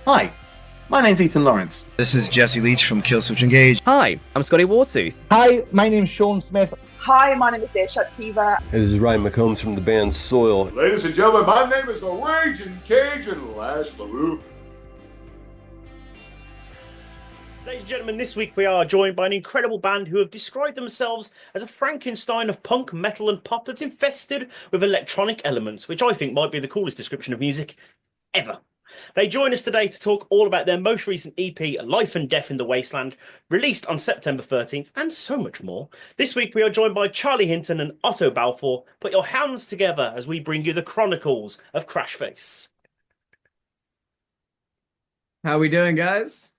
Hi, my name's Ethan Lawrence. This is Jesse Leach from Killswitch Engage. Hi, I'm Scotty Wartooth. Hi, my name's Sean Smith. Hi, my name is Desha Kiva. This is Ryan McCombs from the band Soil. Ladies and gentlemen, my name is the Raging Cajun Lash LaRue. Ladies and gentlemen, this week we are joined by an incredible band who have described themselves as a Frankenstein of punk, metal and pop that's infested with electronic elements, which I think might be the coolest description of music ever. They join us today to talk all about their most recent EP, Life and Death in the Wasteland, released on September 13th, and so much more. This week we are joined by Charlie Hinton and Otto Balfour. Put your hands together as we bring you the Chronicles of Crashface. How are we doing, guys?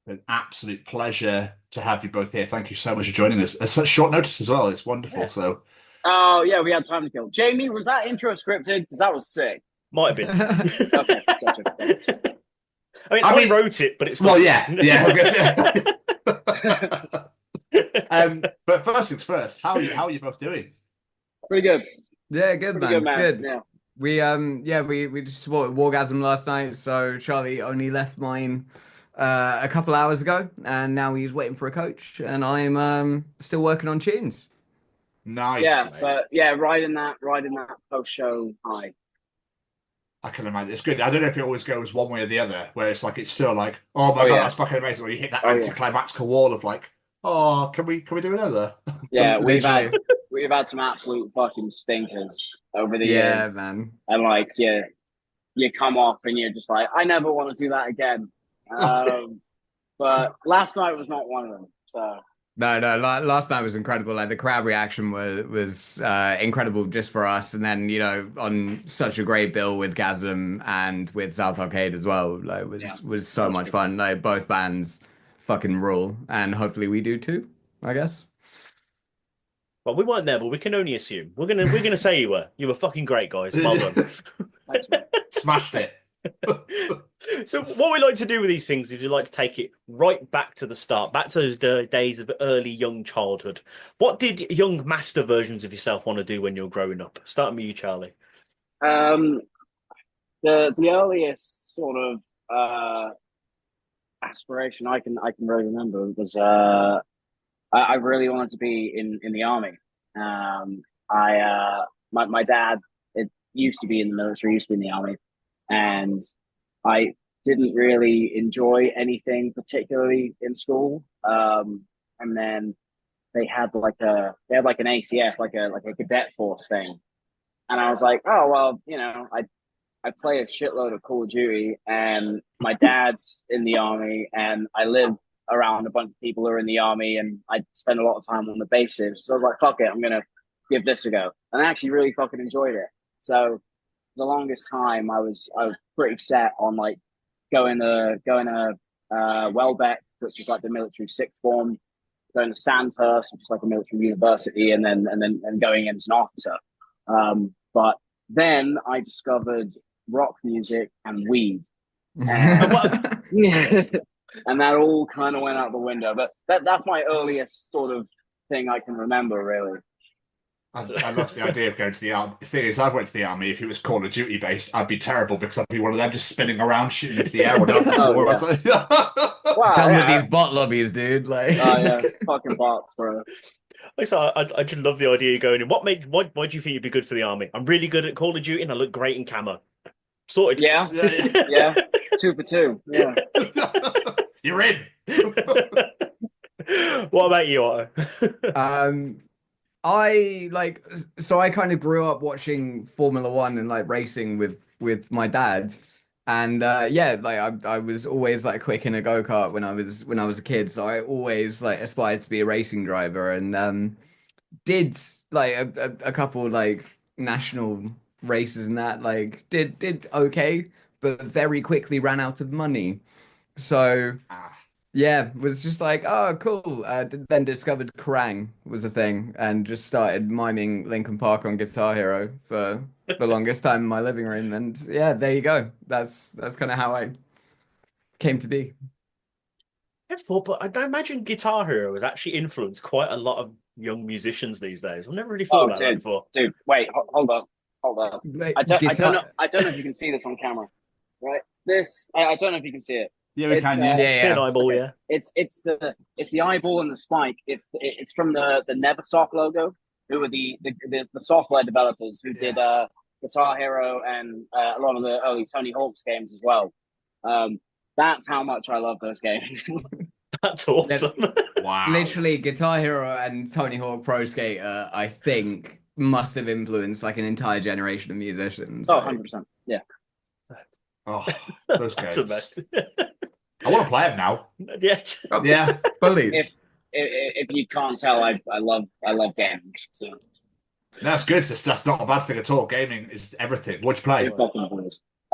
An absolute pleasure to have you both here. Thank you so much for joining us. At such short notice as well. It's wonderful. Yeah. So, oh yeah, we had time to kill. Jamie, was that intro scripted? Because that was sick. Might have been. Okay, gotcha. I mean, I wrote it, but it's well, yeah. But first things first. How are you both doing? Pretty good. Yeah, good, Pretty man. good. Yeah. We just supported Wargasm last night, so Charlie only left mine a couple hours ago, and now he's waiting for a coach, and I'm still working on tunes. Nice. Yeah, but yeah, riding that post show high. I can imagine. It's good. I don't know if it always goes one way or the other, where it's like, it's still like, oh my God, that's fucking amazing. Or you hit that anticlimactical wall of like, oh, can we do another? Yeah, we've had some absolute fucking stinkers over the years. Yeah, man. And like, you come off and you're just like, I never want to do that again. But last night was not one of them. So No, last night was incredible. Like the crowd reaction was incredible just for us, and then on such a great bill with Gasm and with South Arcade as well. Like was so much fun. Like both bands fucking rule, and hopefully we do too, I guess. Well, we weren't there, but we can only assume. We're gonna say you were fucking great, guys. Well done. thanks, man. Smashed it. So what we like to do with these things is we like to take it right back to the start, back to those days of early young childhood. What did young master versions of yourself want to do when you were growing up? Starting with you, Charlie. The earliest sort of aspiration I can really remember was I really wanted to be in the army. My dad used to be in the military, used to be in the army, and I didn't really enjoy anything particularly in school. And then they had like an ACF, like a cadet force thing. And I was like, oh, well, I play a shitload of Call of Duty, and my dad's in the army, and I live around a bunch of people who are in the army, and I spend a lot of time on the bases. So I was like, fuck it, I'm going to give this a go. And I actually really fucking enjoyed it. So the longest time I was pretty set on like going to Welbeck, which is like the military sixth form, going to Sandhurst, which is like a military university, and then going in as an officer. But then I discovered rock music and weed, and that all kind of went out the window. But that's my earliest sort of thing I can remember, really. I love the idea of going to the army. The thing is, I went to the army. If it was Call of Duty based, I'd be terrible because I'd be one of them just spinning around shooting into the air. Wow, done with these bot lobbies, dude. Like, oh yeah, fucking bots, bro. So I just love the idea of going in. Why do you think you'd be good for the army? I'm really good at Call of Duty and I look great in camo. Sorted. Yeah. 2 for 2. Yeah. You're in. What about you, Otto? I kind of grew up watching Formula One and like racing with my dad, and I was always like quick in a go-kart when I was a kid, so I always like aspired to be a racing driver, and did like a couple like national races and that, like did okay, but very quickly ran out of money, so yeah, was just like, oh, cool. Then discovered Kerrang was a thing and just started miming Linkin Park on Guitar Hero for the longest time in my living room. And yeah, there you go. That's kind of how I came to be. But I imagine Guitar Hero has actually influenced quite a lot of young musicians these days. I've never really thought about that before. Dude, wait, hold on. I don't know if you can see this on camera, right? this. I don't know if you can see it. Yeah, we can. It's an eyeball. Okay. Yeah. It's the eyeball and the spike. It's from the Neversoft logo, who were the software developers who did Guitar Hero and a lot of the early Tony Hawk's games as well. That's how much I love those games. That's awesome. Wow. Literally, Guitar Hero and Tony Hawk Pro Skater, I think, must have influenced like an entire generation of musicians. Oh, 100%. Yeah. Oh, those That's games. a I want to play them now. Yes. Yeah. Fully. If you can't tell, I love gaming. So That's good. That's not a bad thing at all. Gaming is everything. What do you play?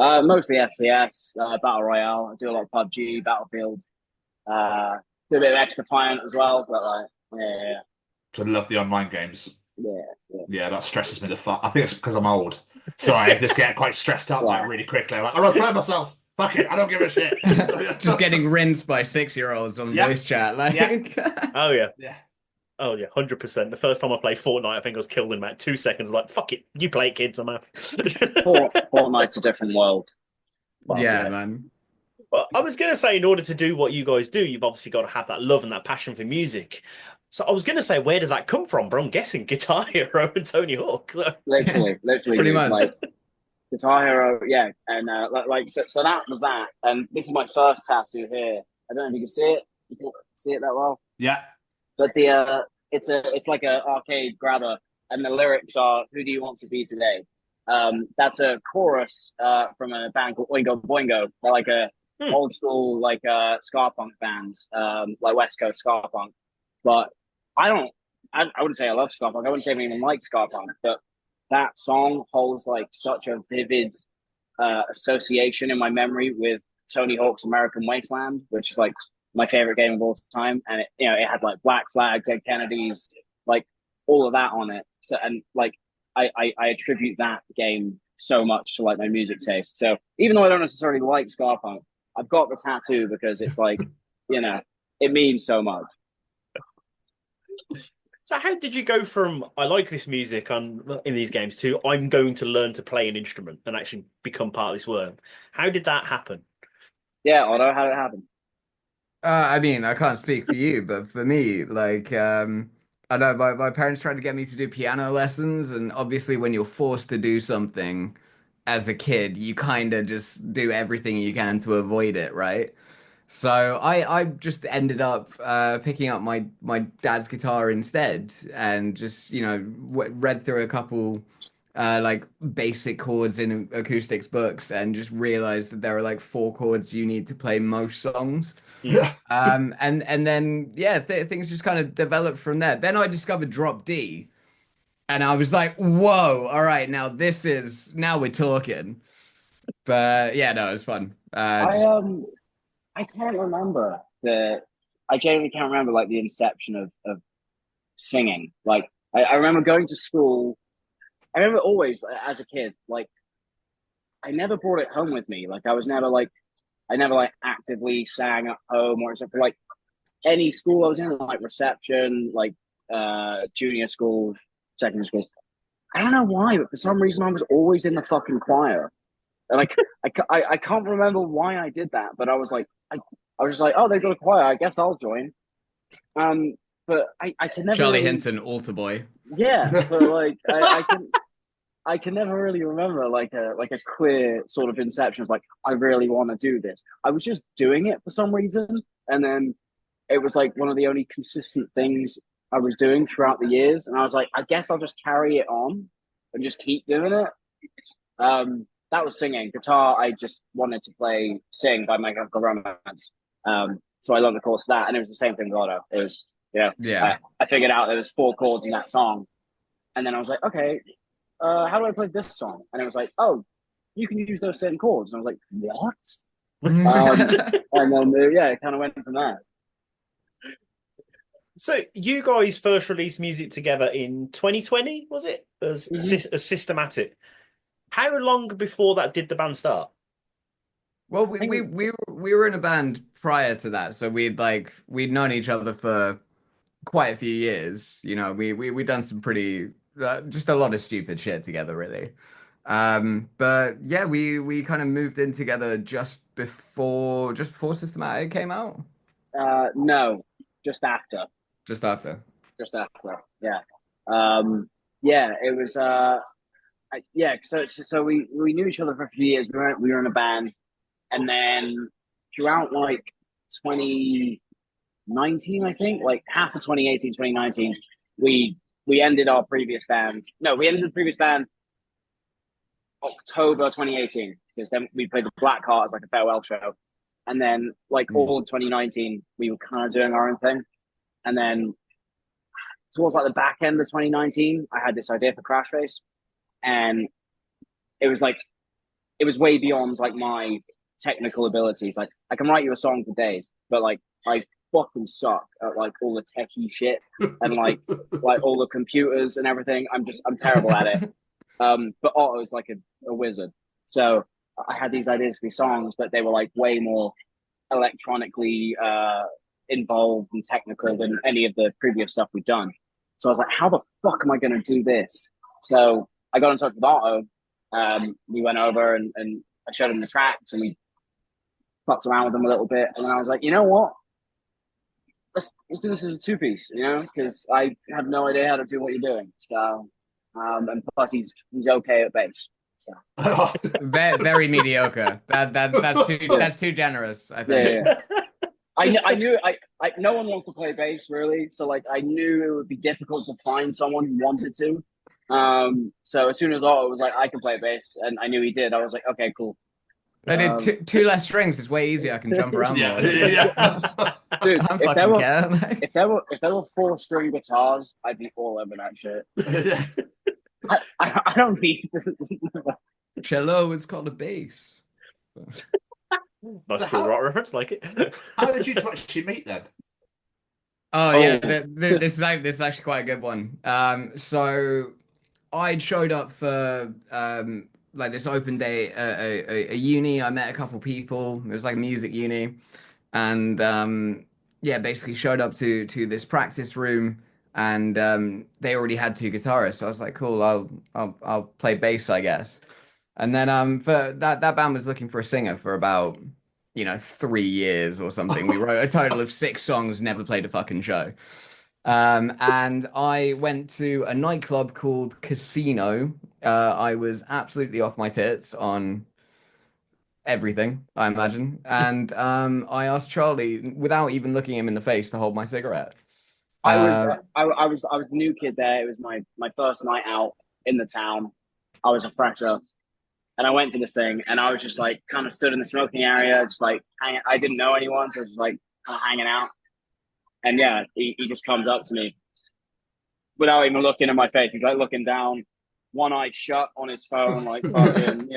mostly FPS, Battle Royale. I do a lot of PUBG, Battlefield. Do a bit of X-Defiant as well, but yeah. I love the online games. Yeah. Yeah, that stresses me the fuck. I think it's because I'm old. So I just get quite stressed out like really quickly. I'm like, I'm not playing myself. Fuck it, I don't give a shit. Just getting rinsed by 6-year-olds on voice chat. Like, Oh yeah. Yeah. Oh yeah, 100%. The first time I played Fortnite, I think I was killed in about 2 seconds. Like, fuck it, you play it, kids. I'm out. Fortnite's a different world. yeah, man. Well, I was going to say, in order to do what you guys do, you've obviously got to have that love and that passion for music. So I was going to say, where does that come from? But I'm guessing Guitar Hero and Tony Hawk. Literally, Pretty much. like Guitar Hero, yeah, and so that was that. And this is my first tattoo here. I don't know if you can see it. You can see it that well. Yeah. But it's like a arcade grabber, and the lyrics are "Who do you want to be today?" That's a chorus from a band called Oingo Boingo. They're like a old school ska punk band, like West Coast ska punk. But I wouldn't say I love ska punk. I wouldn't say I even like ska punk. But that song holds like such a vivid association in my memory with Tony Hawk's American Wasteland, which is like my favorite game of all time. And it had like Black Flag, Dead Kennedys, like all of that on it. So and like I attribute that game so much to like my music taste. So even though I don't necessarily like ska punk, I've got the tattoo because it's like, it means so much. So how did you go from I like this music in these games to I'm going to learn to play an instrument and actually become part of this world? How did that happen? Yeah, Otto, how did it happen? I mean, I can't speak for you, but for me, like, I know my parents tried to get me to do piano lessons, and obviously when you're forced to do something as a kid, you kind of just do everything you can to avoid it, right? So I just ended up picking up my dad's guitar instead, and just read through a couple like basic chords in acoustics books, and just realized that there are like 4 chords you need to play most songs. Yeah. And then things just kind of developed from there. Then I discovered drop D, and I was like, whoa, all right, now we're talking. But yeah, no, it was fun. I can't remember I genuinely can't remember like the inception of singing. Like I remember going to school. I remember always as a kid, like I never brought it home with me. Like I never actively sang at home or except for like any school I was in, like reception, like junior school, secondary school. I don't know why, but for some reason I was always in the fucking choir. And like I can't remember why I did that, but I was just like, oh, they've got a choir, I guess I'll join. But I can never Charlie really... Hinton, altar boy. Yeah, but like I can never really remember like a clear sort of inception of like I really want to do this. I was just doing it for some reason, and then it was like one of the only consistent things I was doing throughout the years, and I was like, I guess I'll just carry it on and just keep doing it. That was singing. Guitar, I just wanted to sing by My Chemical Romance. So I learned the chords of that, and it was the same thing with Otto. It was, I figured out there was 4 chords in that song, and then I was like, okay, how do I play this song? And it was like, oh, you can use those same chords. And I was like, what? And then it kind of went from there. So you guys first released music together in 2020, was it? As Systematic. How long before that did the band start? Well, we were in a band prior to that, so we'd known each other for quite a few years. We'd done some pretty just a lot of stupid shit together, really. But yeah, we kind of moved in together just before Systematic came out. No, just after. Just after. Just after. Yeah. Yeah, it was yeah, so we knew each other for a few years. We were in a band, and then throughout like 2019, I think, like half of 2018, 2019, we ended our previous band. No, we ended the previous band October 2018, because then we played the Black Heart as like a farewell show. And then like all of 2019, we were kind of doing our own thing. And then towards like the back end of 2019, I had this idea for Crashface, and it was way beyond like my technical abilities. Like I can write you a song for days, but like I fucking suck at like all the techie shit and like all the computers and everything. I'm terrible at it. But Otto's like a wizard. So I had these ideas for these songs, but they were like way more electronically involved and technical than any of the previous stuff we'd done. So I was like, how the fuck am I going to do this? So I got in touch with Otto. We went over and I showed him the tracks, and we fucked around with them a little bit. And then I was like, you know what? Let's do this as a two-piece, you know, because I have no idea how to do what you're doing. So, and plus he's okay at bass. So very, very mediocre. That's too generous, I think. Yeah. I knew no one wants to play bass really, so like I knew it would be difficult to find someone who wanted to. So as soon as Otto was like, I can play bass, and I knew he did, I was like, okay, cool. I did two less strings. It's way easier. I can jump around more. Yeah. Dude, if there were 4-string guitars, I'd be all over that shit. I don't need this. Cello is called a bass. Nice school rock reference, like it. How did you two actually meet then? This is actually quite a good one. So I'd showed up for like this open day at a uni. I met a couple people. It was like a music uni, and basically showed up to this practice room, and they already had 2 guitarists. So I was like, cool, I'll play bass, I guess. And then for that band was looking for a singer for about 3 years or something. We wrote a total of 6 songs, never played a fucking show. And I went to a nightclub called Casino. I was absolutely off my tits on everything, I imagine. And I asked Charlie, without even looking him in the face, to hold my cigarette. I was the new kid there. It was my first night out in the town. I was a fresher. And I went to this thing, and I was just like kind of stood in the smoking area, just like hanging. I didn't know anyone, so I was like kind of hanging out. And yeah, he just comes up to me without even looking in my face. He's like looking down, one eye shut on his phone, like fucking,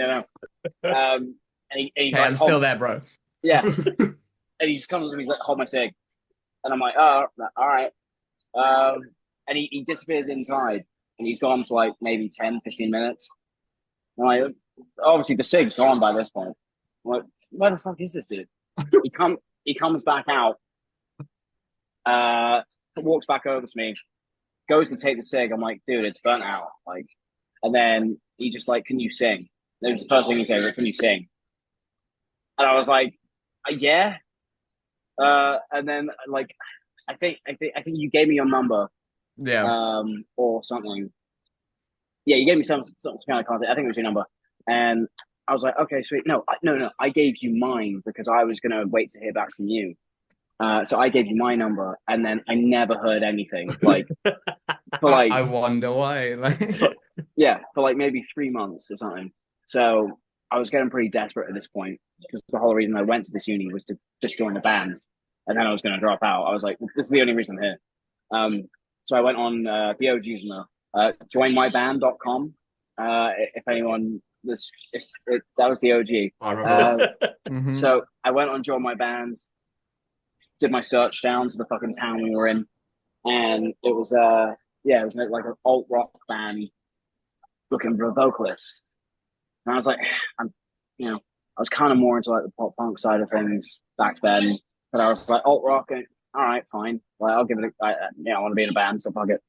And he's like, I'm still there, bro. Yeah. And he just comes and he's like, hold my cig. And I'm like, oh, all right. And he disappears inside, and he's gone for like maybe 10, 15 minutes. I'm like, obviously the cig's gone by this point. I'm like, where the fuck is this dude? He comes back out, walks back over to me, goes to take the cig. I'm like, dude, it's burnt out. Like, and then he just like, can you sing? That was the first thing he said, can you sing? And I was like, yeah. And then like, I think you gave me your number. Yeah. Or something. Yeah, you gave me some kind of contact. I think it was your number. And I was like, okay, sweet. No, I gave you mine because I was going to wait to hear back from you. So I gave you my number, and then I never heard anything. Like, for like, I wonder why. yeah, for like maybe 3 months or something. So I was getting pretty desperate at this point, because the whole reason I went to this uni was to just join the band, and then I was going to drop out. I was like, this is the only reason I'm here. So I went on the OG's joinmyband.com. If anyone that was the OG. I remember. So I went on Join My Band, did my search down to the fucking town we were in, and it was it was like an alt rock band looking for a vocalist. And I was like, I was kind of more into like the pop punk side of things back then, but I was like, alt rock, and all right, fine. Well, I'll give it I want to be in a band, so fuck it.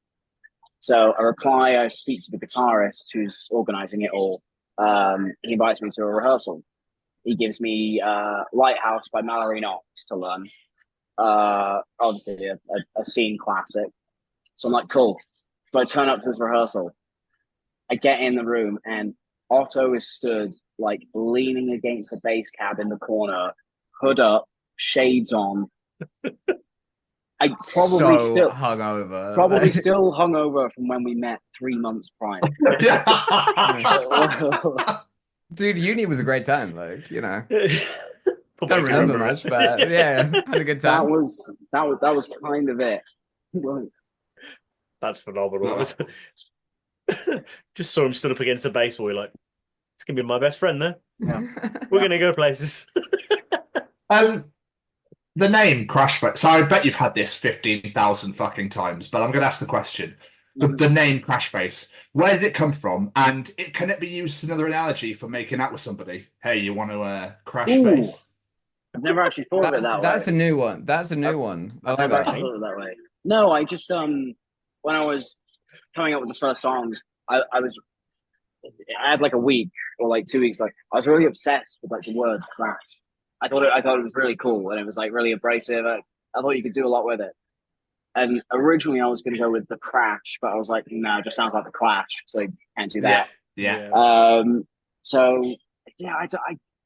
So I reply, I speak to the guitarist who's organizing it all, he invites me to a rehearsal. He gives me Lighthouse by Mallory Knox to learn. Obviously a scene classic. So I'm like, cool. So I turn up to this rehearsal. I get in the room and Otto is stood like leaning against a bass cab in the corner, hood up, shades on. I probably still hungover from when we met 3 months prior. Dude, uni was a great time. Like, you know, Probably don't remember much, but yeah, had a good time. That was kind of it. That's phenomenal. Just saw him stood up against the bass wall. You're like, it's gonna be my best friend there. Yeah. We're gonna go places. The name Crashface. So I bet you've had this 15,000 fucking times, but I'm going to ask the question. The name Crashface, where did it come from? And can it be used as another analogy for making out with somebody? Hey, you want to crash face? I've never actually thought of it that way. That's a new one. That's a new one. I've never actually thought of it that way. No, I just when I was coming up with the first songs, I had like a week or like 2 weeks. Like I was really obsessed with like the word crash. I thought it was really cool and it was like really abrasive. I thought you could do a lot with it. And originally I was going to go with the crash, but I was like, no, it just sounds like the Clash, so you can't do that. Yeah. So yeah, I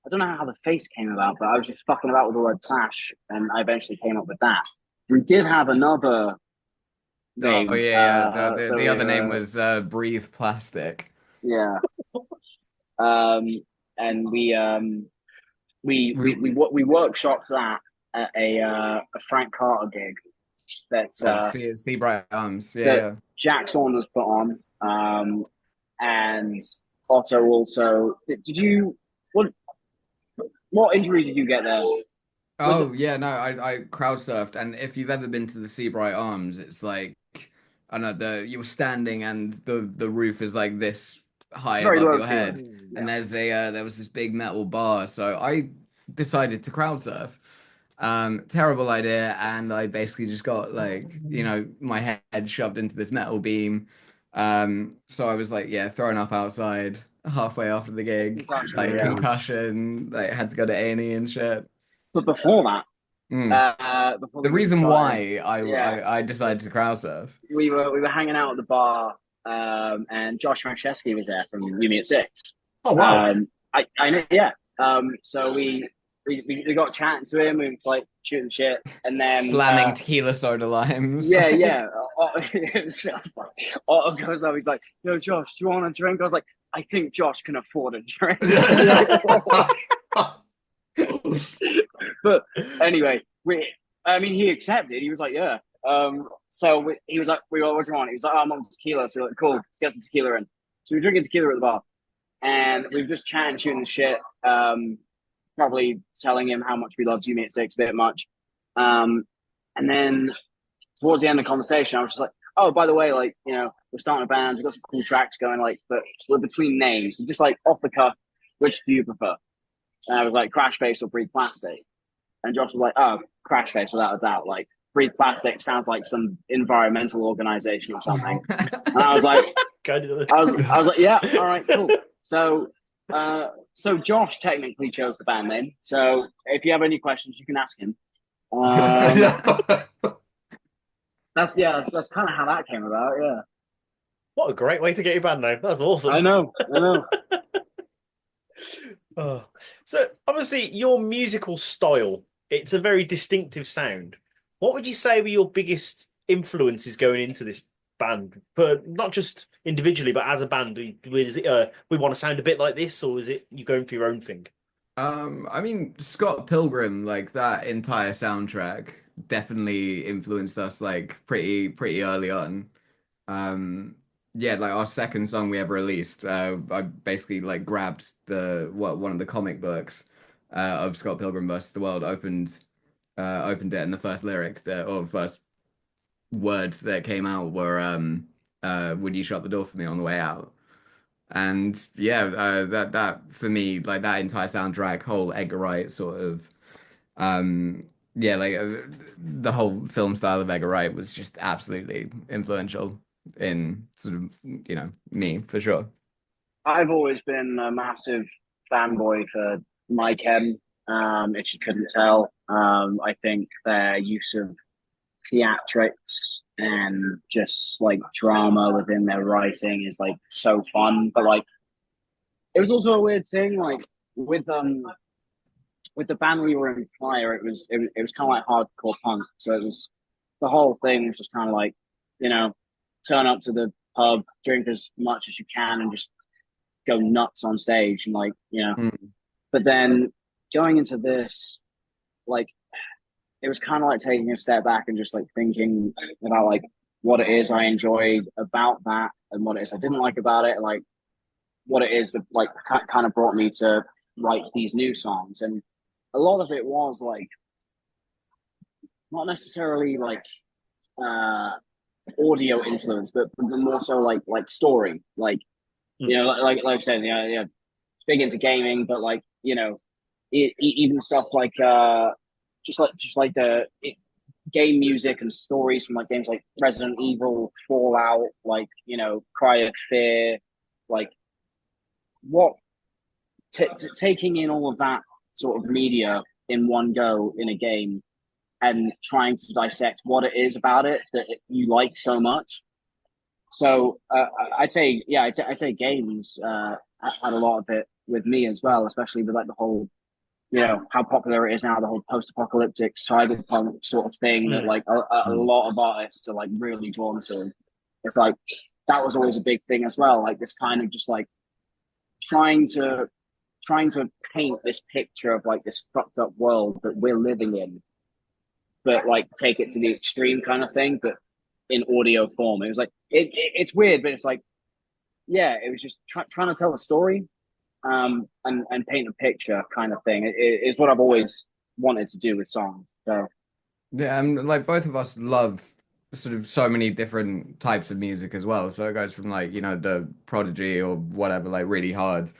don't know how the face came about, but I was just fucking about with the word Clash, and I eventually came up with that. We did have another name. Oh yeah, the other name was Breathe Plastic. Yeah. And we workshopped that at a Frank Carter gig that See Bright Arms, yeah. Jack Saunders put on, and Otto also. Did you what injury did you get there? I crowd surfed, and if you've ever been to the Seabright Arms, it's like I don't know, you were standing and the roof is like this high above your head, and there was this big metal bar, so I decided to crowd surf. Terrible idea, and I basically just got like, you know, my head shoved into this metal beam. So I was like, thrown up outside halfway after the gig, concussion, like had to go to A&E and shit. But before that, the reason why I decided to crowd surf, we were hanging out at the bar, and Josh Franceschi was there from You Me at Six. Oh wow! I know, yeah. So we got chatting to him. We was like shooting shit, and then slamming tequila soda limes. Yeah. It was so funny. Otto goes up. He's like, "Yo, Josh, do you want a drink?" I was like, "I think Josh can afford a drink." But anyway, he accepted. He was like, "Yeah." So he was like, "We what do you want?" He was like, "Oh, I'm on tequila." So we're like, "Cool, let's get some tequila in." So we were drinking tequila at the bar, and we were just chatting, shooting the shit. Probably telling him how much we loved You Me at Six a bit much. And then towards the end of the conversation, I was just like, oh, by the way, like, you know, we're starting a band, we've got some cool tracks going, like, but we're between names. So just like off the cuff, which do you prefer? And I was like, Crashface or Breathe Plastic? And Josh was like, oh, Crashface without a doubt. Like, Breathe Plastic sounds like some environmental organization or something. And I was like, I was like, yeah, all right, cool. So Josh technically chose the band name. So if you have any questions, you can ask him. That's kind of how that came about. Yeah. What a great way to get your band name. That's awesome. I know. Oh. So obviously your musical style, it's a very distinctive sound. What would you say were your biggest influences going into this band, but not just individually, but as a band? Is it we want to sound a bit like this, or is it you going for your own thing? I mean, Scott Pilgrim, like that entire soundtrack definitely influenced us like pretty early on. Like our second song we ever released, I basically like grabbed one of the comic books of Scott Pilgrim versus the World, opened it, and the first lyric or first word that came out were would you shut the door for me on the way out? And that for me, like that entire soundtrack, whole Edgar Wright sort of the whole film style of Edgar Wright was just absolutely influential in sort of, you know, me for sure. I've always been a massive fanboy for My Chem. If you couldn't tell, I think their use of theatrics and just like drama within their writing is like so fun. But like, it was also a weird thing, like with the band we were in prior, it was kind of like hardcore punk. So it was the whole thing was just kind of like, you know, turn up to the pub, drink as much as you can, and just go nuts on stage, and like, you know. But then going into this, like, it was kind of like taking a step back and just like thinking about like what it is I enjoyed about that and what it is I didn't like about it, like what it is that like kind of brought me to write these new songs. And a lot of it was like not necessarily like audio influence, but more so like story, like, you know, like I said, yeah, big into gaming, but like, you know, even stuff like just like the game music and stories from like games like Resident Evil, Fallout, like, you know, Cry of Fear, like what taking in all of that sort of media in one go in a game and trying to dissect what it is about it that you like so much. So I'd say games had a lot of it with me as well, especially with like the whole, you know, how popular it is now, the whole post-apocalyptic cyberpunk sort of thing that like a lot of artists are like really drawn to. It's like that was always a big thing as well, like this kind of just like trying to paint this picture of like this fucked up world that we're living in, but like take it to the extreme kind of thing, but in audio form. It was like it's weird, but it's like, yeah, it was just trying to tell a story, and paint a picture kind of thing. It's what I've always wanted to do with songs. So Yeah, and like both of us love sort of so many different types of music as well. So it goes from like, you know, the Prodigy or whatever, like really hard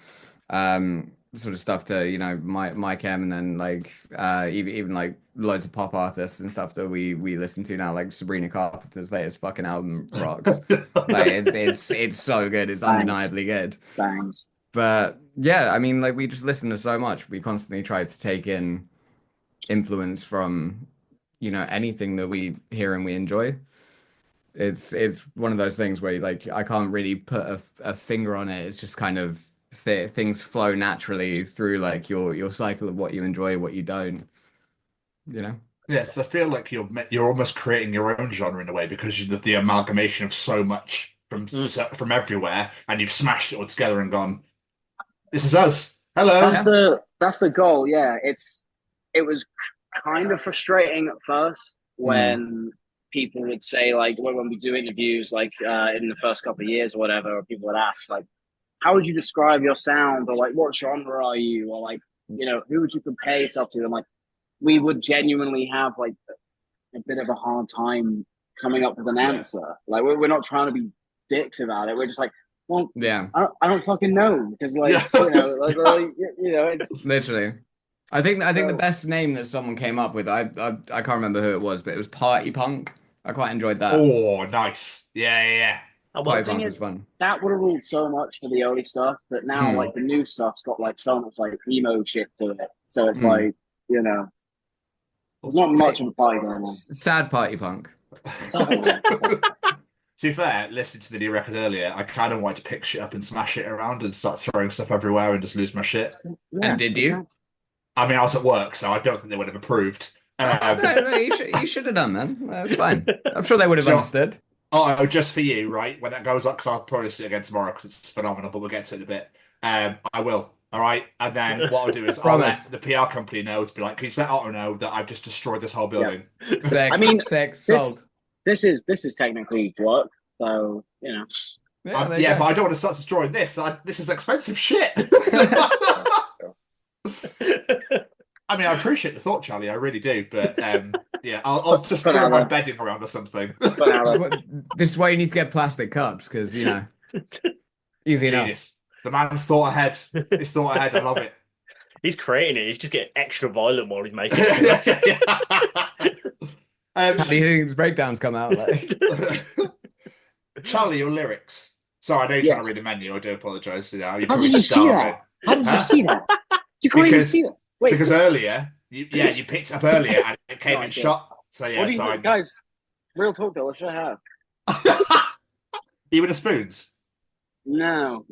sort of stuff to, you know, my Chem, and then like even like loads of pop artists and stuff that we listen to now, like Sabrina Carpenter's latest fucking album rocks. Like it's so good. It's undeniably good. Thanks. But yeah, I mean, like we just listen to so much. We constantly try to take in influence from, you know, anything that we hear and we enjoy. It's one of those things where like I can't really put a finger on it. It's just kind of things flow naturally through like your cycle of what you enjoy, what you don't, you know. Yes, I feel like you're almost creating your own genre in a way because you're the amalgamation of so much from everywhere, and you've smashed it all together and gone, this is us. Hello. That's the goal. Yeah, it was kind of frustrating at first when people would say, like, when we do interviews, like in the first couple of years or whatever, or people would ask, like, how would you describe your sound, or like, what genre are you, or like, you know, who would you compare yourself to? And like, we would genuinely have like a bit of a hard time coming up with an answer. Like, we're not trying to be dicks about it. We're just like, well, yeah, I don't fucking know, because like, you know, like, you know, it's literally. I think the best name that someone came up with, I can't remember who it was, but it was Party Punk. I quite enjoyed that. Oh, nice. Yeah. Party Punk was fun. That would have ruled so much for the early stuff, but now like the new stuff's got like so much like emo shit to it. So it's like, you know, there's not much of a party going on. Sad Party Punk. To be fair, listening to the new record earlier, I kind of wanted to pick shit up and smash it around and start throwing stuff everywhere and just lose my shit. Yeah, and did you? I mean, I was at work, so I don't think they would have approved. No, you should have done, man. That's fine. I'm sure they would have understood. Oh, just for you, right? When that goes up, because I'll probably see it again tomorrow because it's phenomenal, but we'll get to it in a bit. I will, all right? And then what I'll do is I'll let the PR company know to be like, can you let Otto know that I've just destroyed this whole building? Yeah. I mean, sold. This is technically work, so, you know. Yeah, but I don't want to start destroying this. This is expensive shit. I mean, I appreciate the thought, Charlie. I really do. But yeah, I'll just throw my bedding around or something. This is why you need to get plastic cups, because, you know, easy enough. The man's thought ahead. He's thought ahead. I love it. He's creating it. He's just getting extra violent while he's making it. How do you think his breakdowns come out? Like? Charlie, your lyrics. Sorry, I know you're trying to read Yes. the menu. I do apologise. You know, you're How probably did you see starving. that? How did you Huh? see that? You can't even Because see that. Wait, because earlier, you picked up earlier and it came No, I in did. shot. So yeah, what do you sorry. think, guys? Real talk, though. What should I have? Even the spoons. No,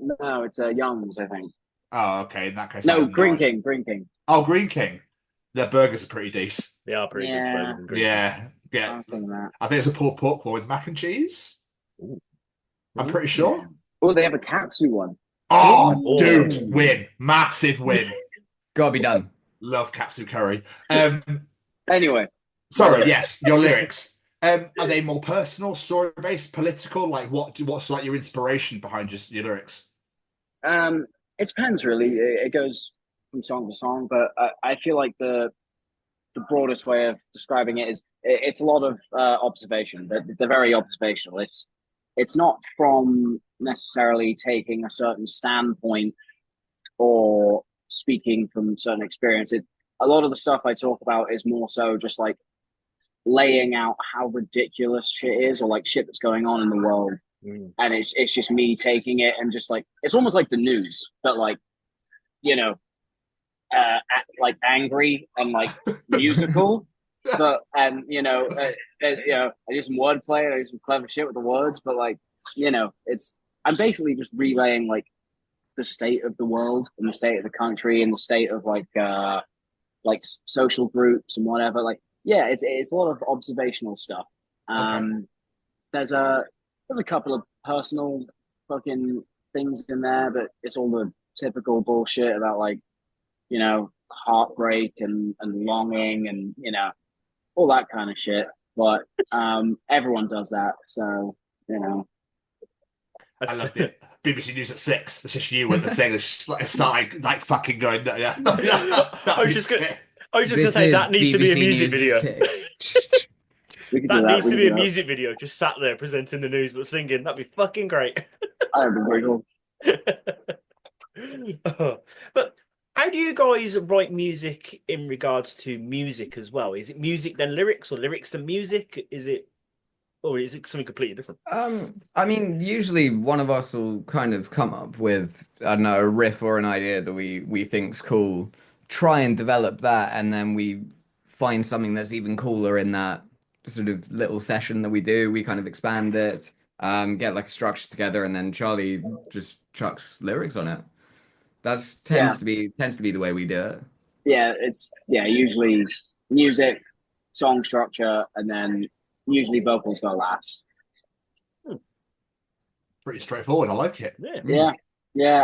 it's Young's, I think. Oh, okay. In that case, I No, have Green idea. King, Green King. Oh, Green King. Their burgers are pretty decent. They are pretty good. Yeah. Burgers and Greek. Yeah, I yeah. was thinking that. I think it's a pulled pork one with mac and cheese. Ooh. I'm pretty sure. Oh, they have a katsu one. Oh, Ooh. dude, win. Massive win. Gotta be done. Love katsu curry. Anyway, Sorry, yes, your lyrics. Are they more personal, story-based, political? Like, what's like your inspiration behind just your lyrics? it depends really. It goes from song to song, but I feel like the broadest way of describing it is it's a lot of observation. They're very observational. It's not from necessarily taking a certain standpoint or speaking from certain experience. A lot of the stuff I talk about is more so just like laying out how ridiculous shit is, or like shit that's going on in the world. And it's just me taking it and just like, it's almost like the news, but like, you know, like angry and like musical, but and you know, I do some wordplay and I do some clever shit with the words, but like, you know, I'm basically just relaying like the state of the world and the state of the country and the state of like social groups and whatever. Like, yeah, it's a lot of observational stuff. Okay. There's a couple of personal fucking things in there, but it's all the typical bullshit about like, you know, heartbreak and longing and, you know, all that kind of shit. But everyone does that, so you know. I love it. BBC News at 6. It's just you with the thing. It's just like starting like fucking going. Yeah, I was just gonna say that needs to be a music video. That needs to be a music video. Just sat there presenting the news but singing. That'd be fucking great. That'd be very cool. But how do you guys write music in regards to music as well? Is it music then lyrics, or lyrics then music? Or is it something completely different? I mean, usually one of us will kind of come up with, I don't know, a riff or an idea that we think's cool, try and develop that, and then we find something that's even cooler in that sort of little session that we do. We kind of expand it, get like a structure together, and then Charlie just chucks lyrics on it. That tends to be the way we do it. Yeah, usually music, song structure, and then usually vocals go last. Pretty straightforward. I like it. Yeah.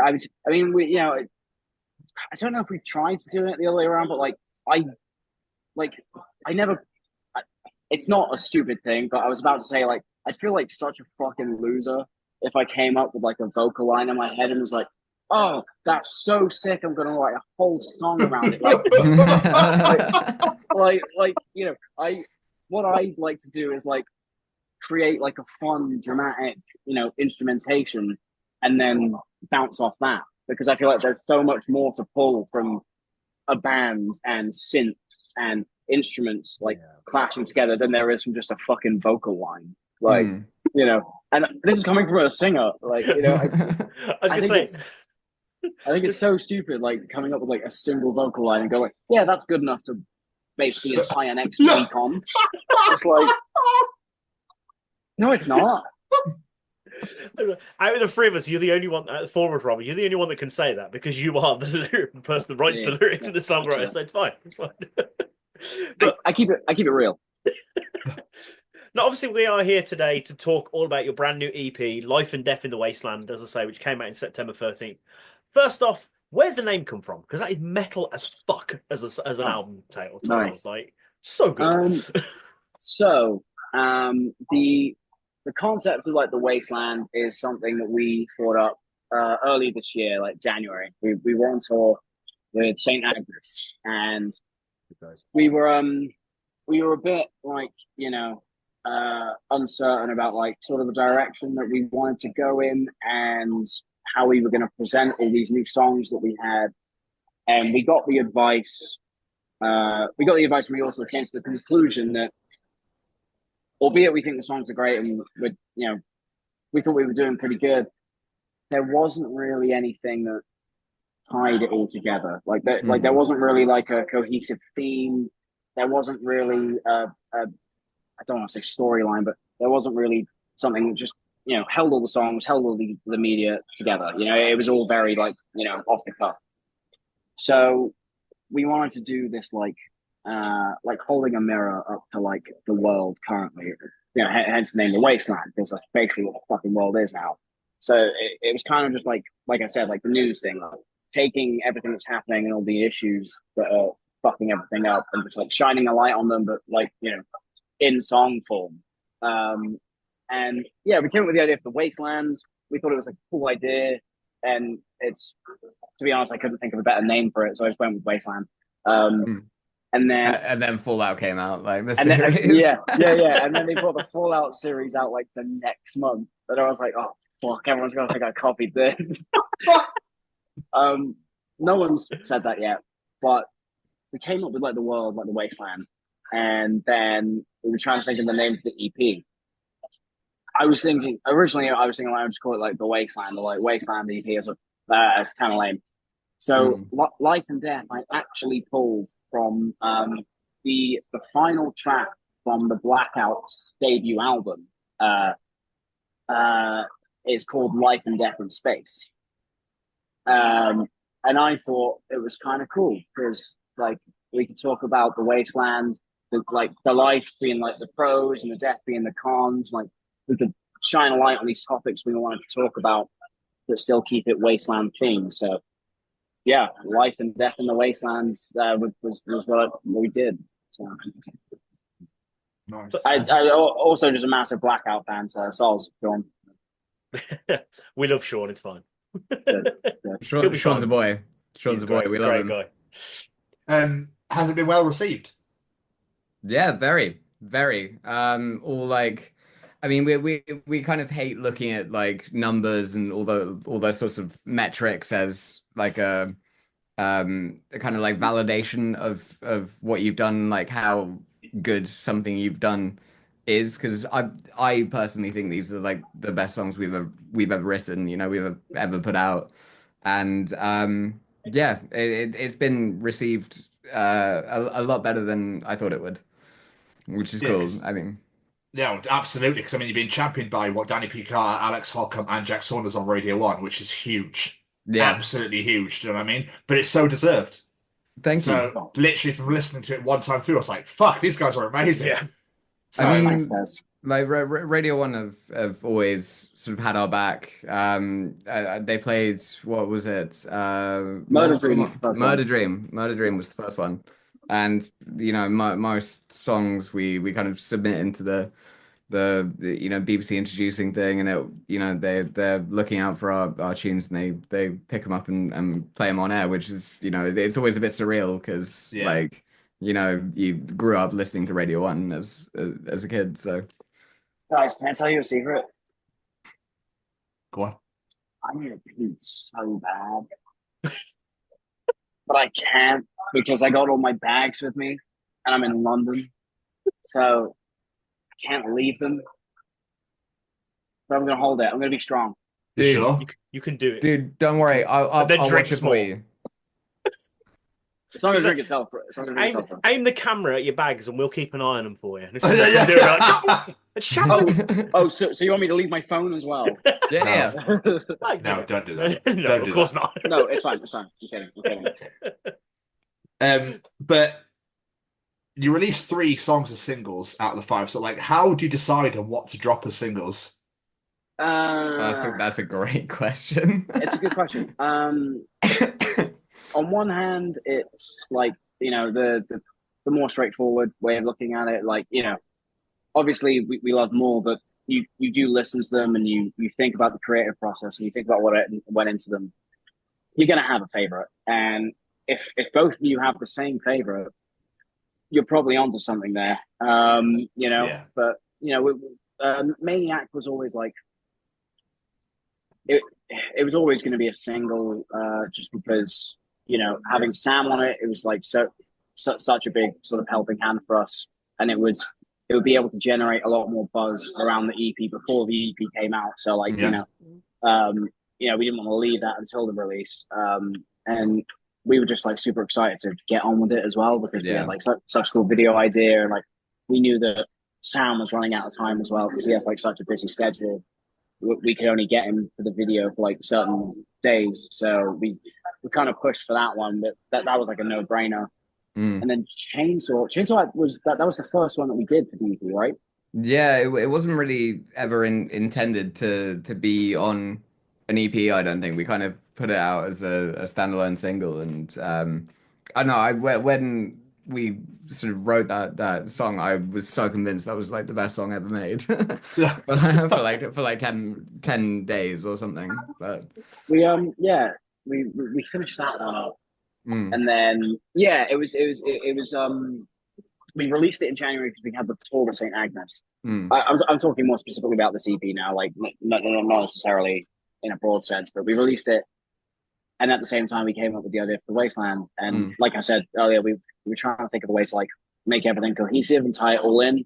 I mean, we, you know, I don't know if we tried to do it the other way around, but like I never. It's not a stupid thing, but I was about to say like I'd feel like such a fucking loser if I came up with like a vocal line in my head and was like, "Oh, that's so sick! I'm gonna write a whole song around it." Like you know, what I like to do is like create like a fun, dramatic, you know, instrumentation, and then bounce off that, because I feel like there's so much more to pull from a band and synths and instruments like clashing together than there is from just a fucking vocal line. Like, you know, and this is coming from a singer. Like, you know, I think it's so stupid, like coming up with like a single vocal line and go like, yeah, that's good enough to base the entire next week on. It's like, no, it's not. Out of the three of us, you're the only one. Forward, Robert, you're the only one that can say that, because you are the person that writes the lyrics and the songwriter. So it's fine. It's fine. But I keep it real. Now, obviously, we are here today to talk all about your brand new EP, Life and Death in the Wasteland, as I say, which came out in September 13th. First off, where's the name come from? Because that is metal as fuck as an album title. Nice. Like, so good. The concept of like the Wasteland is something that we thought up early this year, like January. We were on tour with St. Agnes, and we were a bit like, you know, uncertain about like sort of the direction that we wanted to go in and how we were going to present all these new songs that we had. And we got the advice. And we also came to the conclusion that, albeit we think the songs are great and we thought we were doing pretty good, there wasn't really anything that tied it all together. Like there wasn't really like a cohesive theme. There wasn't really I don't want to say storyline, but there wasn't really something that just, you know, held all the songs, held all the media together. You know, it was all very like, you know, off the cuff. So we wanted to do this like holding a mirror up to like the world currently. You know, hence the name The Wasteland, because that's basically what the fucking world is now. So it was kind of just like I said, like the news thing, like taking everything that's happening and all the issues that are fucking everything up and just like shining a light on them, but like, you know, in song form. And yeah, we came up with the idea for The Wasteland. We thought it was like a cool idea, and it's, to be honest, I couldn't think of a better name for it, so I just went with Wasteland. And then Fallout came out, like the series. Then, yeah. And then they brought the Fallout series out like the next month, and I was like, oh fuck, everyone's gonna think I copied this. No one's said that yet, but we came up with like the world, like The Wasteland, and then we were trying to think of the name of the EP. Originally I was thinking I would just call it like The Wasteland, or like Wasteland EP, as kind of lame. So Life and Death I actually pulled from the final track from the Blackouts debut album. It's called Life and Death in Space. And I thought it was kind of cool because like we could talk about the wasteland, the life being like the pros and the death being the cons. Like we could shine a light on these topics we wanted to talk about, but still keep it wasteland themed. So yeah, Life and Death in the Wastelands was what we did. So. Nice. I also just a massive Blackout fan, so I was Sean. We love Sean. It's fine. Sean's a boy. Sean's a boy. We love him. Guy. Has it been well received? Yeah, very, very. All like, I mean, we kind of hate looking at like numbers and all those sorts of metrics as like a kind of like validation of what you've done, like how good something you've done is, because I personally think these are like the best songs we've ever written, you know, we've ever put out. And yeah, it's been received a lot better than I thought it would, which is cool. I mean, yeah, absolutely, because I mean you've been championed by Danny Picard, Alex Holcomb and Jack Saunders on Radio 1, which is huge. Yeah, absolutely huge. Do you know what I mean? But it's so deserved. Thank you. So literally from listening to it one time through, I was like, fuck, these guys are amazing. Yeah. So, I mean, like Radio 1 have always sort of had our back. They played, what was it? Murder Dream. Murder Dream was the first one. And you know, most songs we kind of submit into the you know, BBC introducing thing, and it, you know, they're looking out for our tunes, and they pick them up and play them on air, which is, you know, it's always a bit surreal because like, you know, you grew up listening to Radio 1 as a kid. So guys, can I tell you a secret? Go on. I need a pee so bad. But I can't because I got all my bags with me and I'm in London. So I can't leave them. But I'm going to hold it. I'm going to be strong. Dude, sure? You can do it. Dude, don't worry. I'll watch it for you. It's not going to drink itself. Aim the camera at your bags and we'll keep an eye on them for you. So you want me to leave my phone as well? Yeah. No, don't do that. No, of course not. No, it's fine. I'm kidding. But you released 3 songs as singles out of the 5. So, like, how do you decide on what to drop as singles? That's a great question. It's a good question. On one hand, it's like, you know, the more straightforward way of looking at it. Like, you know, obviously we love more, but you do listen to them and you think about the creative process and you think about what went into them. You're going to have a favorite. And if both of you have the same favorite, you're probably onto something there. You know, but, you know, Maniac was always like, it was always going to be a single, just because, you know, having Sam on it, it was like such a big sort of helping hand for us, and it would be able to generate a lot more buzz around the EP before the EP came out. So like, you we didn't want to leave that until the release. And we were just like super excited to get on with it as well, because we had like such cool video idea, and like we knew that Sam was running out of time as well, because he has like such a busy schedule. We could only get him for the video for like certain days, so we kind of pushed for that one. But that was like a no brainer. And then Chainsaw was that was the first one that we did for the EP, right? Yeah, it wasn't really ever intended to be on an EP. I don't think we kind of put it out as a standalone single, and I know when we sort of wrote that song, I was so convinced that was like the best song ever made for like 10 days or something. But we finished that one up, and then it was we released it in January because we had the tour to St. Agnes. I'm talking more specifically about this EP now, like not necessarily in a broad sense, but we released it, and at the same time we came up with the idea for the Wasteland. And like I said earlier, we were trying to think of a way to like make everything cohesive and tie it all in.